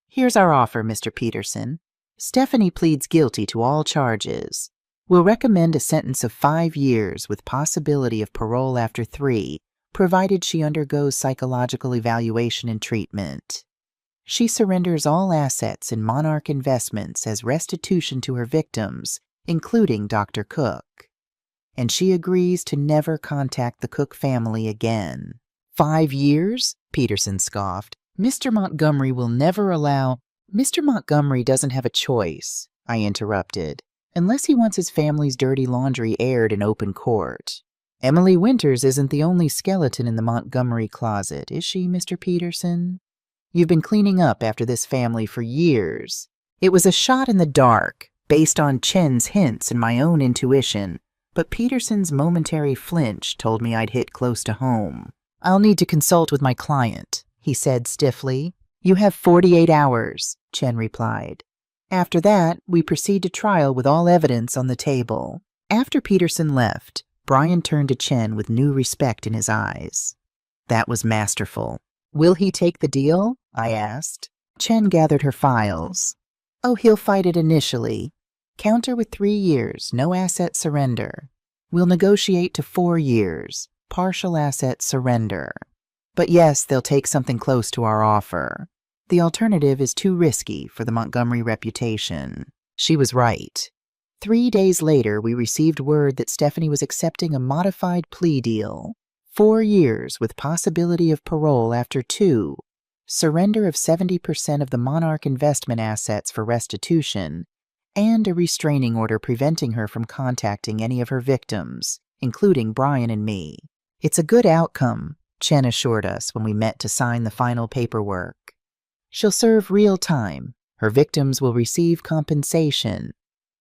Here's our offer, Mr. Peterson. Stephanie pleads guilty to all charges. We'll recommend a sentence of 5 years with possibility of parole after 3, provided she undergoes psychological evaluation and treatment. She surrenders all assets in Monarch Investments as restitution to her victims, including Dr. Cook. And she agrees to never contact the Cook family again. 5 years? Peterson scoffed. Mr. Montgomery will never allow— Mr. Montgomery doesn't have a choice, I interrupted, unless he wants his family's dirty laundry aired in open court. Emily Winters isn't the only skeleton in the Montgomery closet, is she, Mr. Peterson? You've been cleaning up after this family for years. It was a shot in the dark, based on Chen's hints and my own intuition, but Peterson's momentary flinch told me I'd hit close to home. I'll need to consult with my client, he said stiffly. You have 48 hours, Chen replied. After that, we proceed to trial with all evidence on the table. After Peterson left, Brian turned to Chen with new respect in his eyes. That was masterful. Will he take the deal? I asked. Chen gathered her files. Oh, he'll fight it initially. Counter with 3 years, no asset surrender. We'll negotiate to 4 years, partial asset surrender. But yes, they'll take something close to our offer. The alternative is too risky for the Montgomery reputation. She was right. 3 days later, we received word that Stephanie was accepting a modified plea deal. 4 years with possibility of parole after 2, surrender of 70% of the Monarch investment assets for restitution, and a restraining order preventing her from contacting any of her victims, including Brian and me. It's a good outcome, Chen assured us when we met to sign the final paperwork. She'll serve real time, her victims will receive compensation,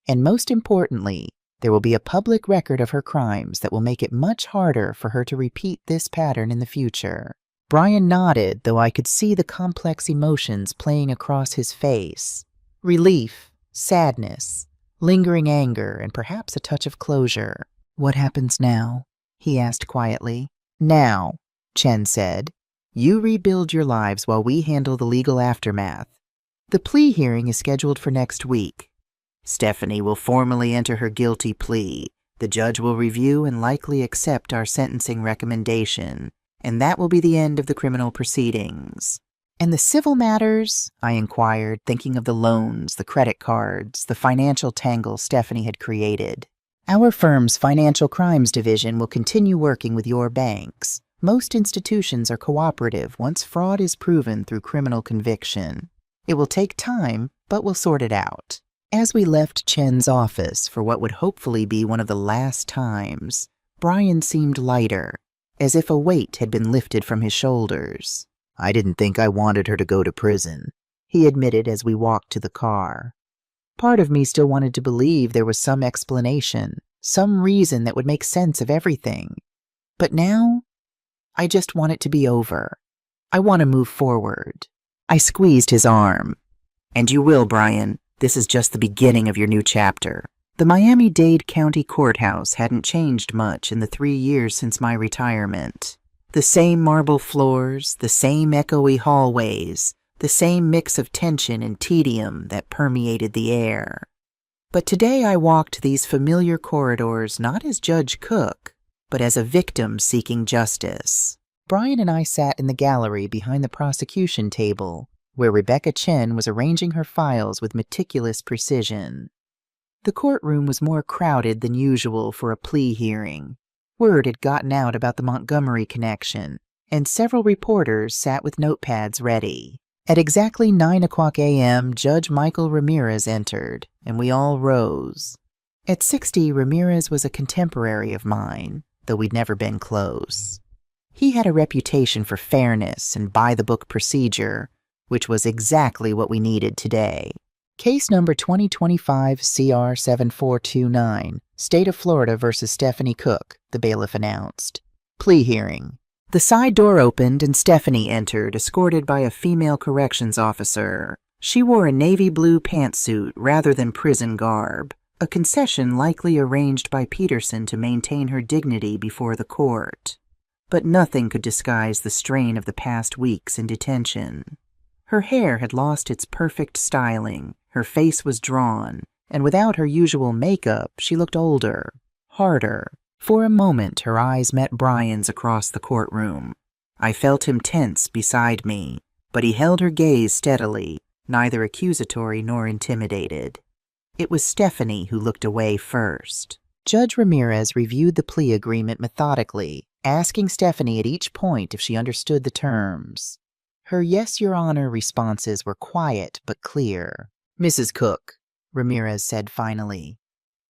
and most importantly, there will be a public record of her crimes that will make it much harder for her to repeat this pattern in the future. Brian nodded, though I could see the complex emotions playing across his face. Relief, sadness, lingering anger, and perhaps a touch of closure. "What happens now?" he asked quietly. "Now," Chen said, "you rebuild your lives while we handle the legal aftermath. The plea hearing is scheduled for next week. Stephanie will formally enter her guilty plea. The judge will review and likely accept our sentencing recommendation, and that will be the end of the criminal proceedings." "And the civil matters?" I inquired, thinking of the loans, the credit cards, the financial tangle Stephanie had created. "Our firm's financial crimes division will continue working with your banks. Most institutions are cooperative once fraud is proven through criminal conviction. It will take time, but we'll sort it out." As we left Chen's office for what would hopefully be one of the last times, Brian seemed lighter, as if a weight had been lifted from his shoulders. "I didn't think I wanted her to go to prison," he admitted as we walked to the car. Part of me still wanted to believe there was some explanation, some reason that would make sense of everything. But now, I just want it to be over. I want to move forward. I squeezed his arm. "And you will, Brian. This is just the beginning of your new chapter." The Miami-Dade County Courthouse hadn't changed much in the 3 years since my retirement. The same marble floors, the same echoey hallways, the same mix of tension and tedium that permeated the air. But today I walked these familiar corridors not as Judge Cook, but as a victim seeking justice. Brian and I sat in the gallery behind the prosecution table, where Rebecca Chen was arranging her files with meticulous precision. The courtroom was more crowded than usual for a plea hearing. Word had gotten out about the Montgomery connection, and several reporters sat with notepads ready. At exactly 9:00 a.m., Judge Michael Ramirez entered, and we all rose. At 60, Ramirez was a contemporary of mine, though we'd never been close. He had a reputation for fairness and by-the-book procedure, which was exactly what we needed today. Case number 2025 CR 7429, State of Florida versus Stephanie Cook, the bailiff announced. Plea hearing. The side door opened and Stephanie entered, escorted by a female corrections officer. She wore a navy blue pantsuit rather than prison garb, a concession likely arranged by Peterson to maintain her dignity before the court. But nothing could disguise the strain of the past weeks in detention. Her hair had lost its perfect styling, her face was drawn, and without her usual makeup, she looked older, harder. For a moment, her eyes met Brian's across the courtroom. I felt him tense beside me, but he held her gaze steadily, neither accusatory nor intimidated. It was Stephanie who looked away first. Judge Ramirez reviewed the plea agreement methodically, asking Stephanie at each point if she understood the terms. Her "Yes, Your Honor" responses were quiet but clear. "Mrs. Cook," Ramirez said finally,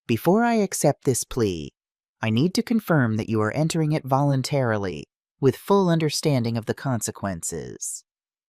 "before I accept this plea, I need to confirm that you are entering it voluntarily, with full understanding of the consequences.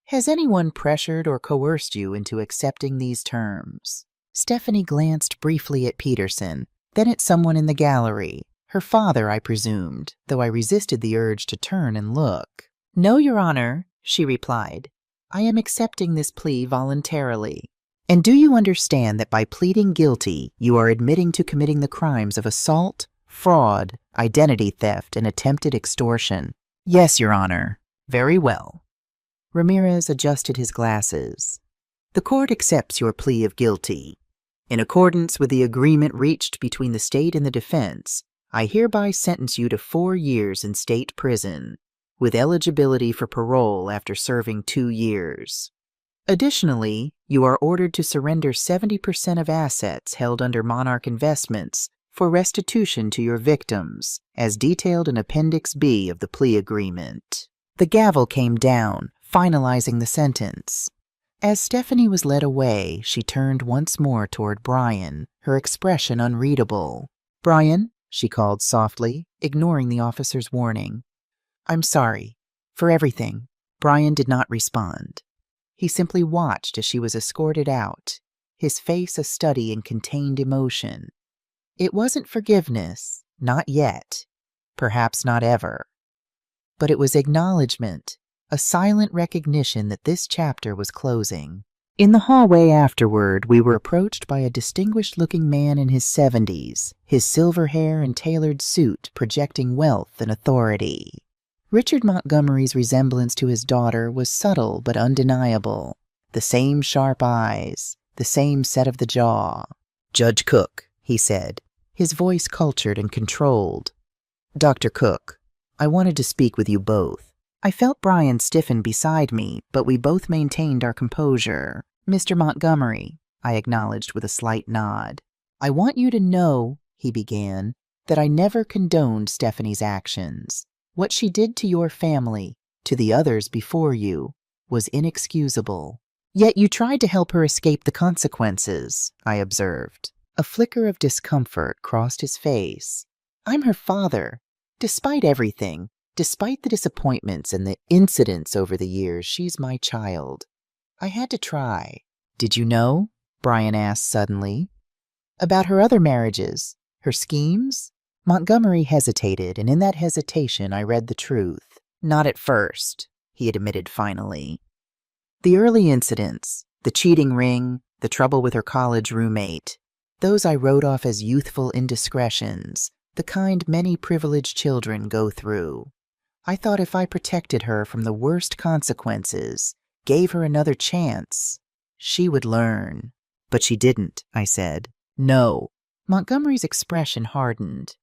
Has anyone pressured or coerced you into accepting these terms?" Stephanie glanced briefly at Peterson, then at someone in the gallery. Her father, I presumed, though I resisted the urge to turn and look. "No, Your Honor," she replied. "I am accepting this plea voluntarily. And do you understand that by pleading guilty, you are admitting to committing the crimes of assault, fraud, identity theft, and attempted extortion?" "Yes, Your Honor." "Very well." Ramirez adjusted his glasses. "The court accepts your plea of guilty. In accordance with the agreement reached between the state and the defense, I hereby sentence you to 4 years in state prison, with eligibility for parole after serving 2 years. Additionally, you are ordered to surrender 70% of assets held under Monarch Investments for restitution to your victims, as detailed in Appendix B of the plea agreement." The gavel came down, finalizing the sentence. As Stephanie was led away, she turned once more toward Brian, her expression unreadable. "Brian," she called softly, ignoring the officer's warning. "I'm sorry. For everything." Brian did not respond. He simply watched as she was escorted out, his face a study in contained emotion. It wasn't forgiveness, not yet, perhaps not ever. But it was acknowledgement, a silent recognition that this chapter was closing. In the hallway afterward, we were approached by a distinguished-looking man in his 70s, his silver hair and tailored suit projecting wealth and authority. Richard Montgomery's resemblance to his daughter was subtle but undeniable. The same sharp eyes, the same set of the jaw. "Judge Cook," he said, his voice cultured and controlled. "Dr. Cook, I wanted to speak with you both." I felt Brian stiffen beside me, but we both maintained our composure. "Mr. Montgomery," I acknowledged with a slight nod. "I want you to know," he began, "that I never condoned Stephanie's actions. What she did to your family, to the others before you, was inexcusable. Yet you tried to help her escape the consequences," I observed. A flicker of discomfort crossed his face. "I'm her father. Despite everything, despite the disappointments and the incidents over the years, she's my child. I had to try." "Did you know?" Brian asked suddenly. "About her other marriages, her schemes?" Montgomery hesitated, and in that hesitation I read the truth. "Not at first," he admitted finally. "The early incidents, the cheating ring, the trouble with her college roommate, those I wrote off as youthful indiscretions, the kind many privileged children go through. I thought if I protected her from the worst consequences, gave her another chance, she would learn. But she didn't," I said. "No." Montgomery's expression hardened.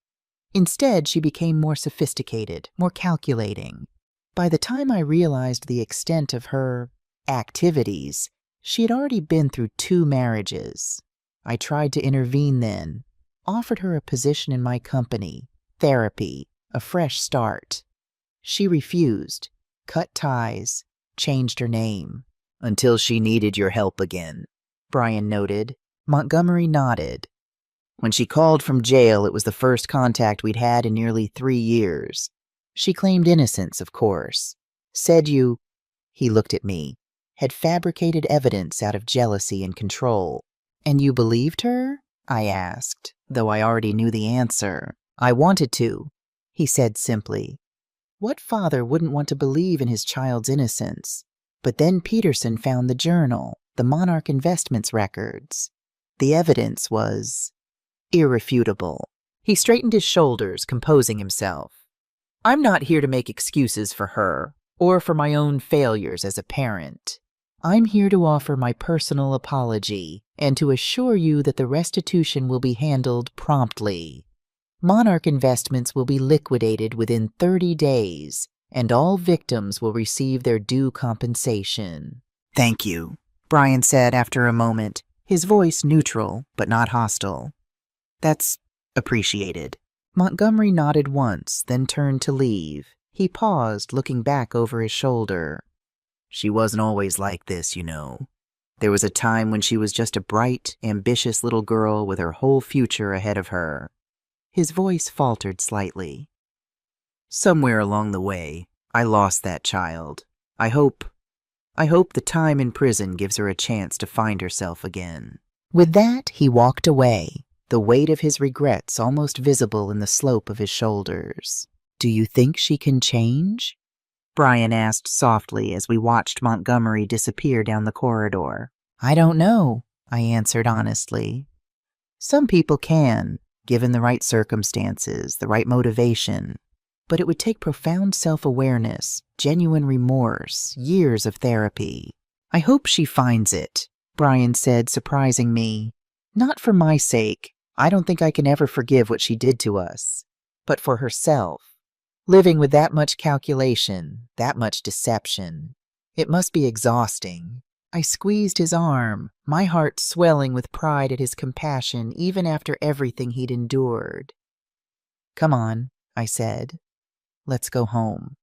Instead, she became more sophisticated, more calculating. By the time I realized the extent of her activities, she had already been through 2 marriages. I tried to intervene then, offered her a position in my company, therapy, a fresh start. She refused, cut ties, changed her name. "Until she needed your help again," Brian noted. Montgomery nodded. "When she called from jail, it was the first contact we'd had in nearly 3 years. She claimed innocence, of course. Said you," he looked at me, "had fabricated evidence out of jealousy and control." "And you believed her?" I asked, though I already knew the answer. "I wanted to," he said simply. What father wouldn't want to believe in his child's innocence? But then Peterson found the journal, the Monarch Investments records. The evidence was irrefutable. He straightened his shoulders, composing himself. "I'm not here to make excuses for her, or for my own failures as a parent. I'm here to offer my personal apology and to assure you that the restitution will be handled promptly. Monarch Investments will be liquidated within 30 days, and all victims will receive their due compensation." "Thank you," Brian said after a moment, his voice neutral but not hostile. "That's appreciated." Montgomery nodded once, then turned to leave. He paused, looking back over his shoulder. "She wasn't always like this, you know. There was a time when she was just a bright, ambitious little girl with her whole future ahead of her." His voice faltered slightly. "Somewhere along the way, I lost that child. I hope the time in prison gives her a chance to find herself again." With that, he walked away, the weight of his regrets almost visible in the slope of his shoulders. "Do you think she can change?" Brian asked softly as we watched Montgomery disappear down the corridor. "I don't know," I answered honestly. "Some people can, given the right circumstances, the right motivation. But it would take profound self-awareness, genuine remorse, years of therapy. I hope she finds it," Brian said, surprising me. "Not for my sake. I don't think I can ever forgive what she did to us. But for herself. Living with that much calculation, that much deception. It must be exhausting." I squeezed his arm, my heart swelling with pride at his compassion even after everything he'd endured. "Come on," I said. "Let's go home."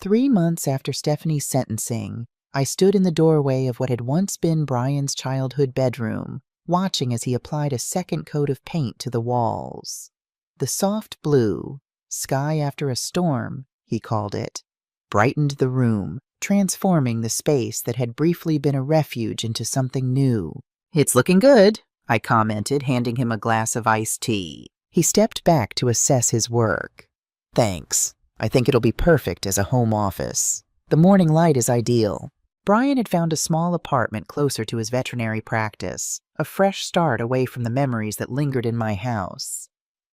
3 months after Stephanie's sentencing, I stood in the doorway of what had once been Brian's childhood bedroom, watching as he applied a second coat of paint to the walls. The soft blue, sky after a storm, he called it, brightened the room, transforming the space that had briefly been a refuge into something new. "It's looking good," I commented, handing him a glass of iced tea. He stepped back to assess his work. "Thanks. I think it'll be perfect as a home office. The morning light is ideal." Brian had found a small apartment closer to his veterinary practice, a fresh start away from the memories that lingered in my house.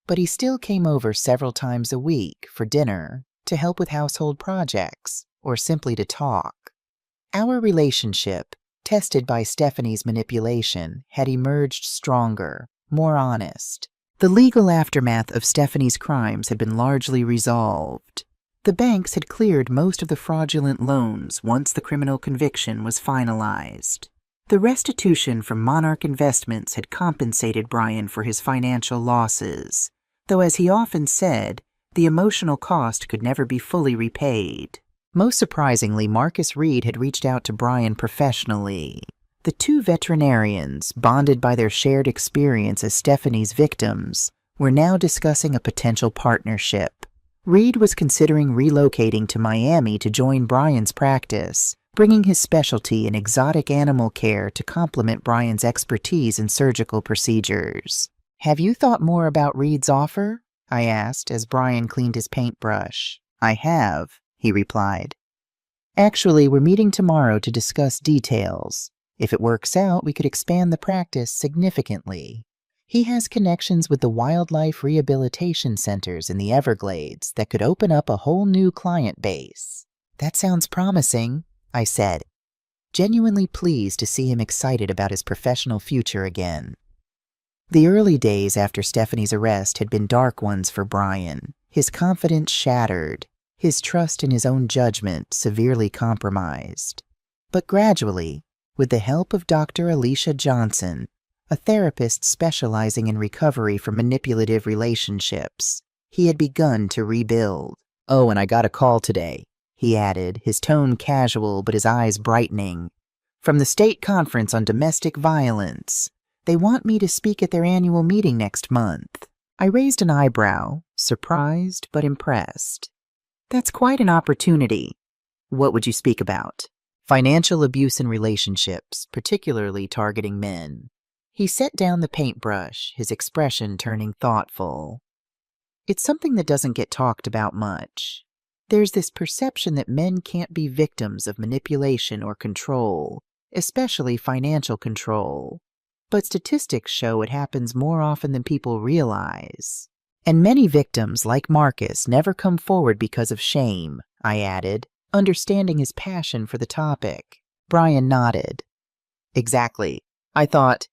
But he still came over several times a week for dinner, to help with household projects, or simply to talk. Our relationship, tested by Stephanie's manipulation, had emerged stronger, more honest. The legal aftermath of Stephanie's crimes had been largely resolved. The banks had cleared most of the fraudulent loans once the criminal conviction was finalized. The restitution from Monarch Investments had compensated Brian for his financial losses, though as he often said, the emotional cost could never be fully repaid. Most surprisingly, Marcus Reed had reached out to Brian professionally. The two veterinarians, bonded by their shared experience as Stephanie's victims, were now discussing a potential partnership. Reed was considering relocating to Miami to join Brian's practice, bringing his specialty in exotic animal care to complement Brian's expertise in surgical procedures. "Have you thought more about Reed's offer?" I asked as Brian cleaned his paintbrush. "I have," he replied. "Actually, we're meeting tomorrow to discuss details. If it works out, we could expand the practice significantly. He has connections with the wildlife rehabilitation centers in the Everglades that could open up a whole new client base." "That sounds promising," I said, genuinely pleased to see him excited about his professional future again. The early days after Stephanie's arrest had been dark ones for Brian, his confidence shattered, his trust in his own judgment severely compromised. But gradually, with the help of Dr. Alicia Johnson, a therapist specializing in recovery from manipulative relationships, he had begun to rebuild. "Oh, and I got a call today," he added, his tone casual but his eyes brightening. "From the state conference on domestic violence. They want me to speak at their annual meeting next month." I raised an eyebrow, surprised but impressed. "That's quite an opportunity. What would you speak about?" "Financial abuse in relationships, particularly targeting men." He set down the paintbrush, his expression turning thoughtful. "It's something that doesn't get talked about much. There's this perception that men can't be victims of manipulation or control, especially financial control. But statistics show it happens more often than people realize. And many victims, like Marcus, never come forward because of shame," I added, understanding his passion for the topic. Brian nodded. "Exactly. I thought,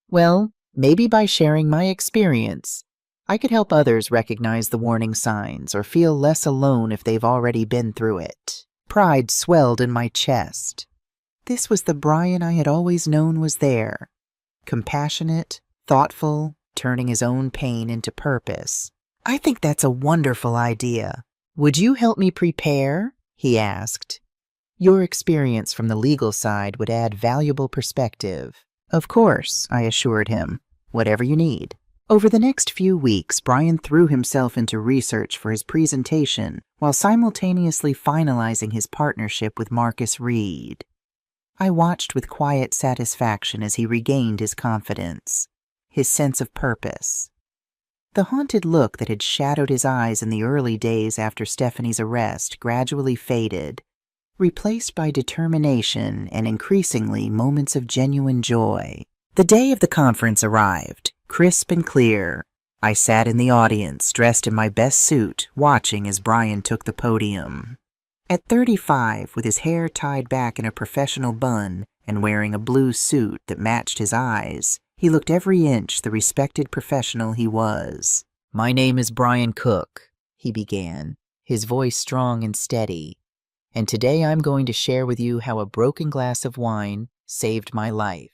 well, maybe by sharing my experience, I could help others recognize the warning signs or feel less alone if they've already been through it." Pride swelled in my chest. This was the Brian I had always known was there. Compassionate, thoughtful, turning his own pain into purpose. "I think that's a wonderful idea. Would you help me prepare?" he asked. "Your experience from the legal side would add valuable perspective." "Of course," I assured him. "Whatever you need." Over the next few weeks, Brian threw himself into research for his presentation while simultaneously finalizing his partnership with Marcus Reed. I watched with quiet satisfaction as he regained his confidence, his sense of purpose. The haunted look that had shadowed his eyes in the early days after Stephanie's arrest gradually faded, replaced by determination and increasingly moments of genuine joy. The day of the conference arrived, crisp and clear. I sat in the audience, dressed in my best suit, watching as Brian took the podium. At 35, with his hair tied back in a professional bun and wearing a blue suit that matched his eyes, he looked every inch the respected professional he was. "My name is Brian Cook," he began, his voice strong and steady. "And today I'm going to share with you how a broken glass of wine saved my life."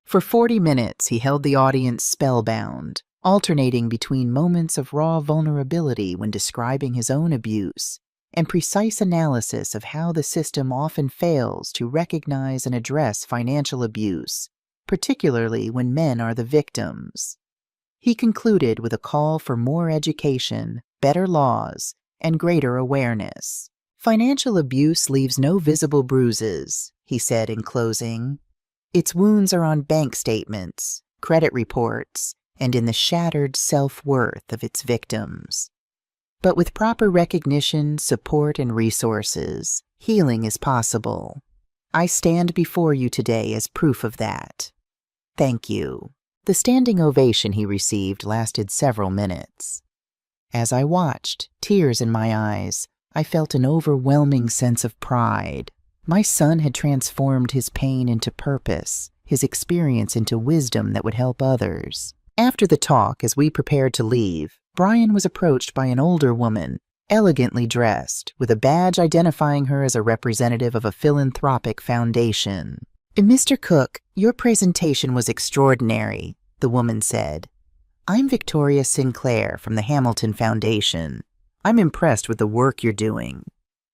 For 40 minutes, he held the audience spellbound, alternating between moments of raw vulnerability when describing his own abuse and precise analysis of how the system often fails to recognize and address financial abuse, particularly when men are the victims. He concluded with a call for more education, better laws, and greater awareness. Financial abuse leaves no visible bruises, he said in closing. Its wounds are on bank statements, credit reports, and in the shattered self-worth of its victims. But with proper recognition, support, and resources, healing is possible. I stand before you today as proof of that. Thank you. The standing ovation he received lasted several minutes. As I watched, tears in my eyes, I felt an overwhelming sense of pride. My son had transformed his pain into purpose, his experience into wisdom that would help others. After the talk, as we prepared to leave, Brian was approached by an older woman, elegantly dressed, with a badge identifying her as a representative of a philanthropic foundation. "Mr. Cook, your presentation was extraordinary," the woman said. "I'm Victoria Sinclair from the Hamilton Foundation. I'm impressed with the work you're doing.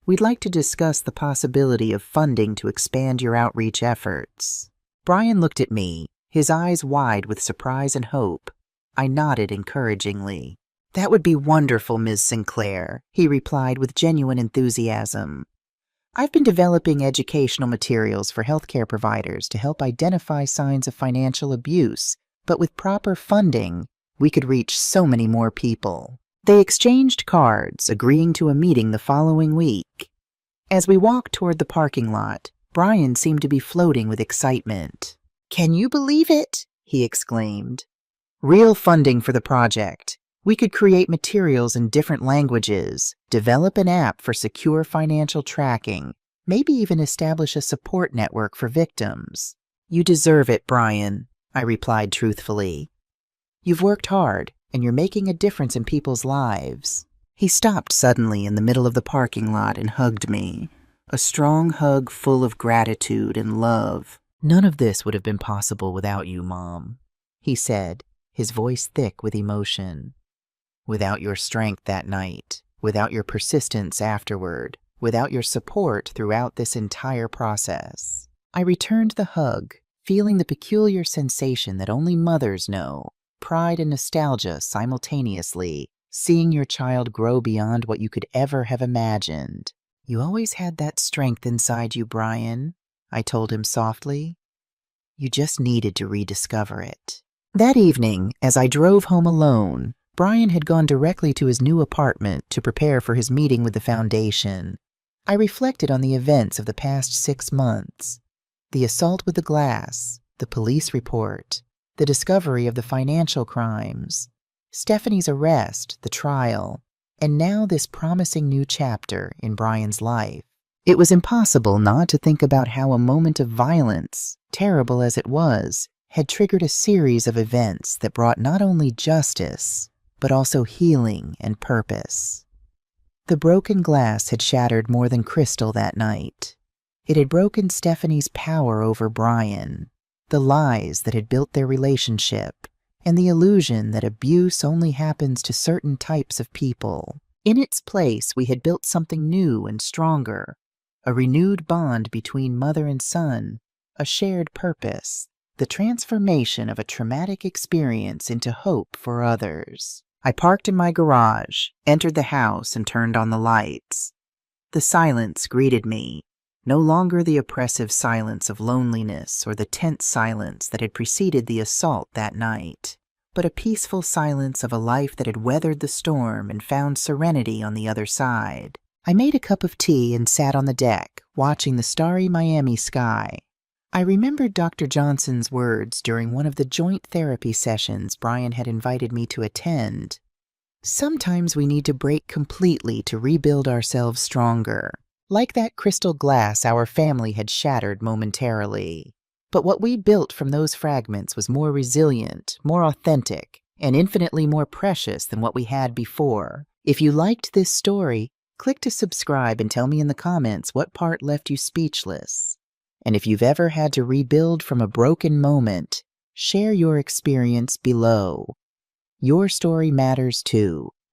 We'd like to discuss the possibility of funding to expand your outreach efforts." Brian looked at me, his eyes wide with surprise and hope. I nodded encouragingly. "That would be wonderful, Ms. Sinclair," he replied with genuine enthusiasm. "I've been developing educational materials for healthcare providers to help identify signs of financial abuse, but with proper funding, we could reach so many more people." They exchanged cards, agreeing to a meeting the following week. As we walked toward the parking lot, Brian seemed to be floating with excitement. "Can you believe it?" he exclaimed. "Real funding for the project. We could create materials in different languages, develop an app for secure financial tracking, maybe even establish a support network for victims." "You deserve it, Brian," I replied truthfully. "You've worked hard, and you're making a difference in people's lives." He stopped suddenly in the middle of the parking lot and hugged me. A strong hug full of gratitude and love. "None of this would have been possible without you, Mom," he said, his voice thick with emotion. "Without your strength that night, without your persistence afterward, without your support throughout this entire process." I returned the hug, feeling the peculiar sensation that only mothers know, pride and nostalgia simultaneously, seeing your child grow beyond what you could ever have imagined. "You always had that strength inside you, Brian," I told him softly. "You just needed to rediscover it." That evening, as I drove home alone, Brian had gone directly to his new apartment to prepare for his meeting with the foundation. I reflected on the events of the past 6 months. The assault with the glass, the police report, the discovery of the financial crimes, Stephanie's arrest, the trial, and now this promising new chapter in Brian's life. It was impossible not to think about how a moment of violence, terrible as it was, had triggered a series of events that brought not only justice, but also healing and purpose. The broken glass had shattered more than crystal that night. It had broken Stephanie's power over Brian, the lies that had built their relationship, and the illusion that abuse only happens to certain types of people. In its place, we had built something new and stronger, a renewed bond between mother and son, a shared purpose, the transformation of a traumatic experience into hope for others. I parked in my garage, entered the house, and turned on the lights. The silence greeted me, no longer the oppressive silence of loneliness or the tense silence that had preceded the assault that night, but a peaceful silence of a life that had weathered the storm and found serenity on the other side. I made a cup of tea and sat on the deck, watching the starry Miami sky. I remembered Dr. Johnson's words during one of the joint therapy sessions Brian had invited me to attend. "Sometimes we need to break completely to rebuild ourselves stronger, like that crystal glass our family had shattered momentarily. But what we built from those fragments was more resilient, more authentic, and infinitely more precious than what we had before. If you liked this story, click to subscribe and tell me in the comments what part left you speechless. And if you've ever had to rebuild from a broken moment, share your experience below. Your story matters too.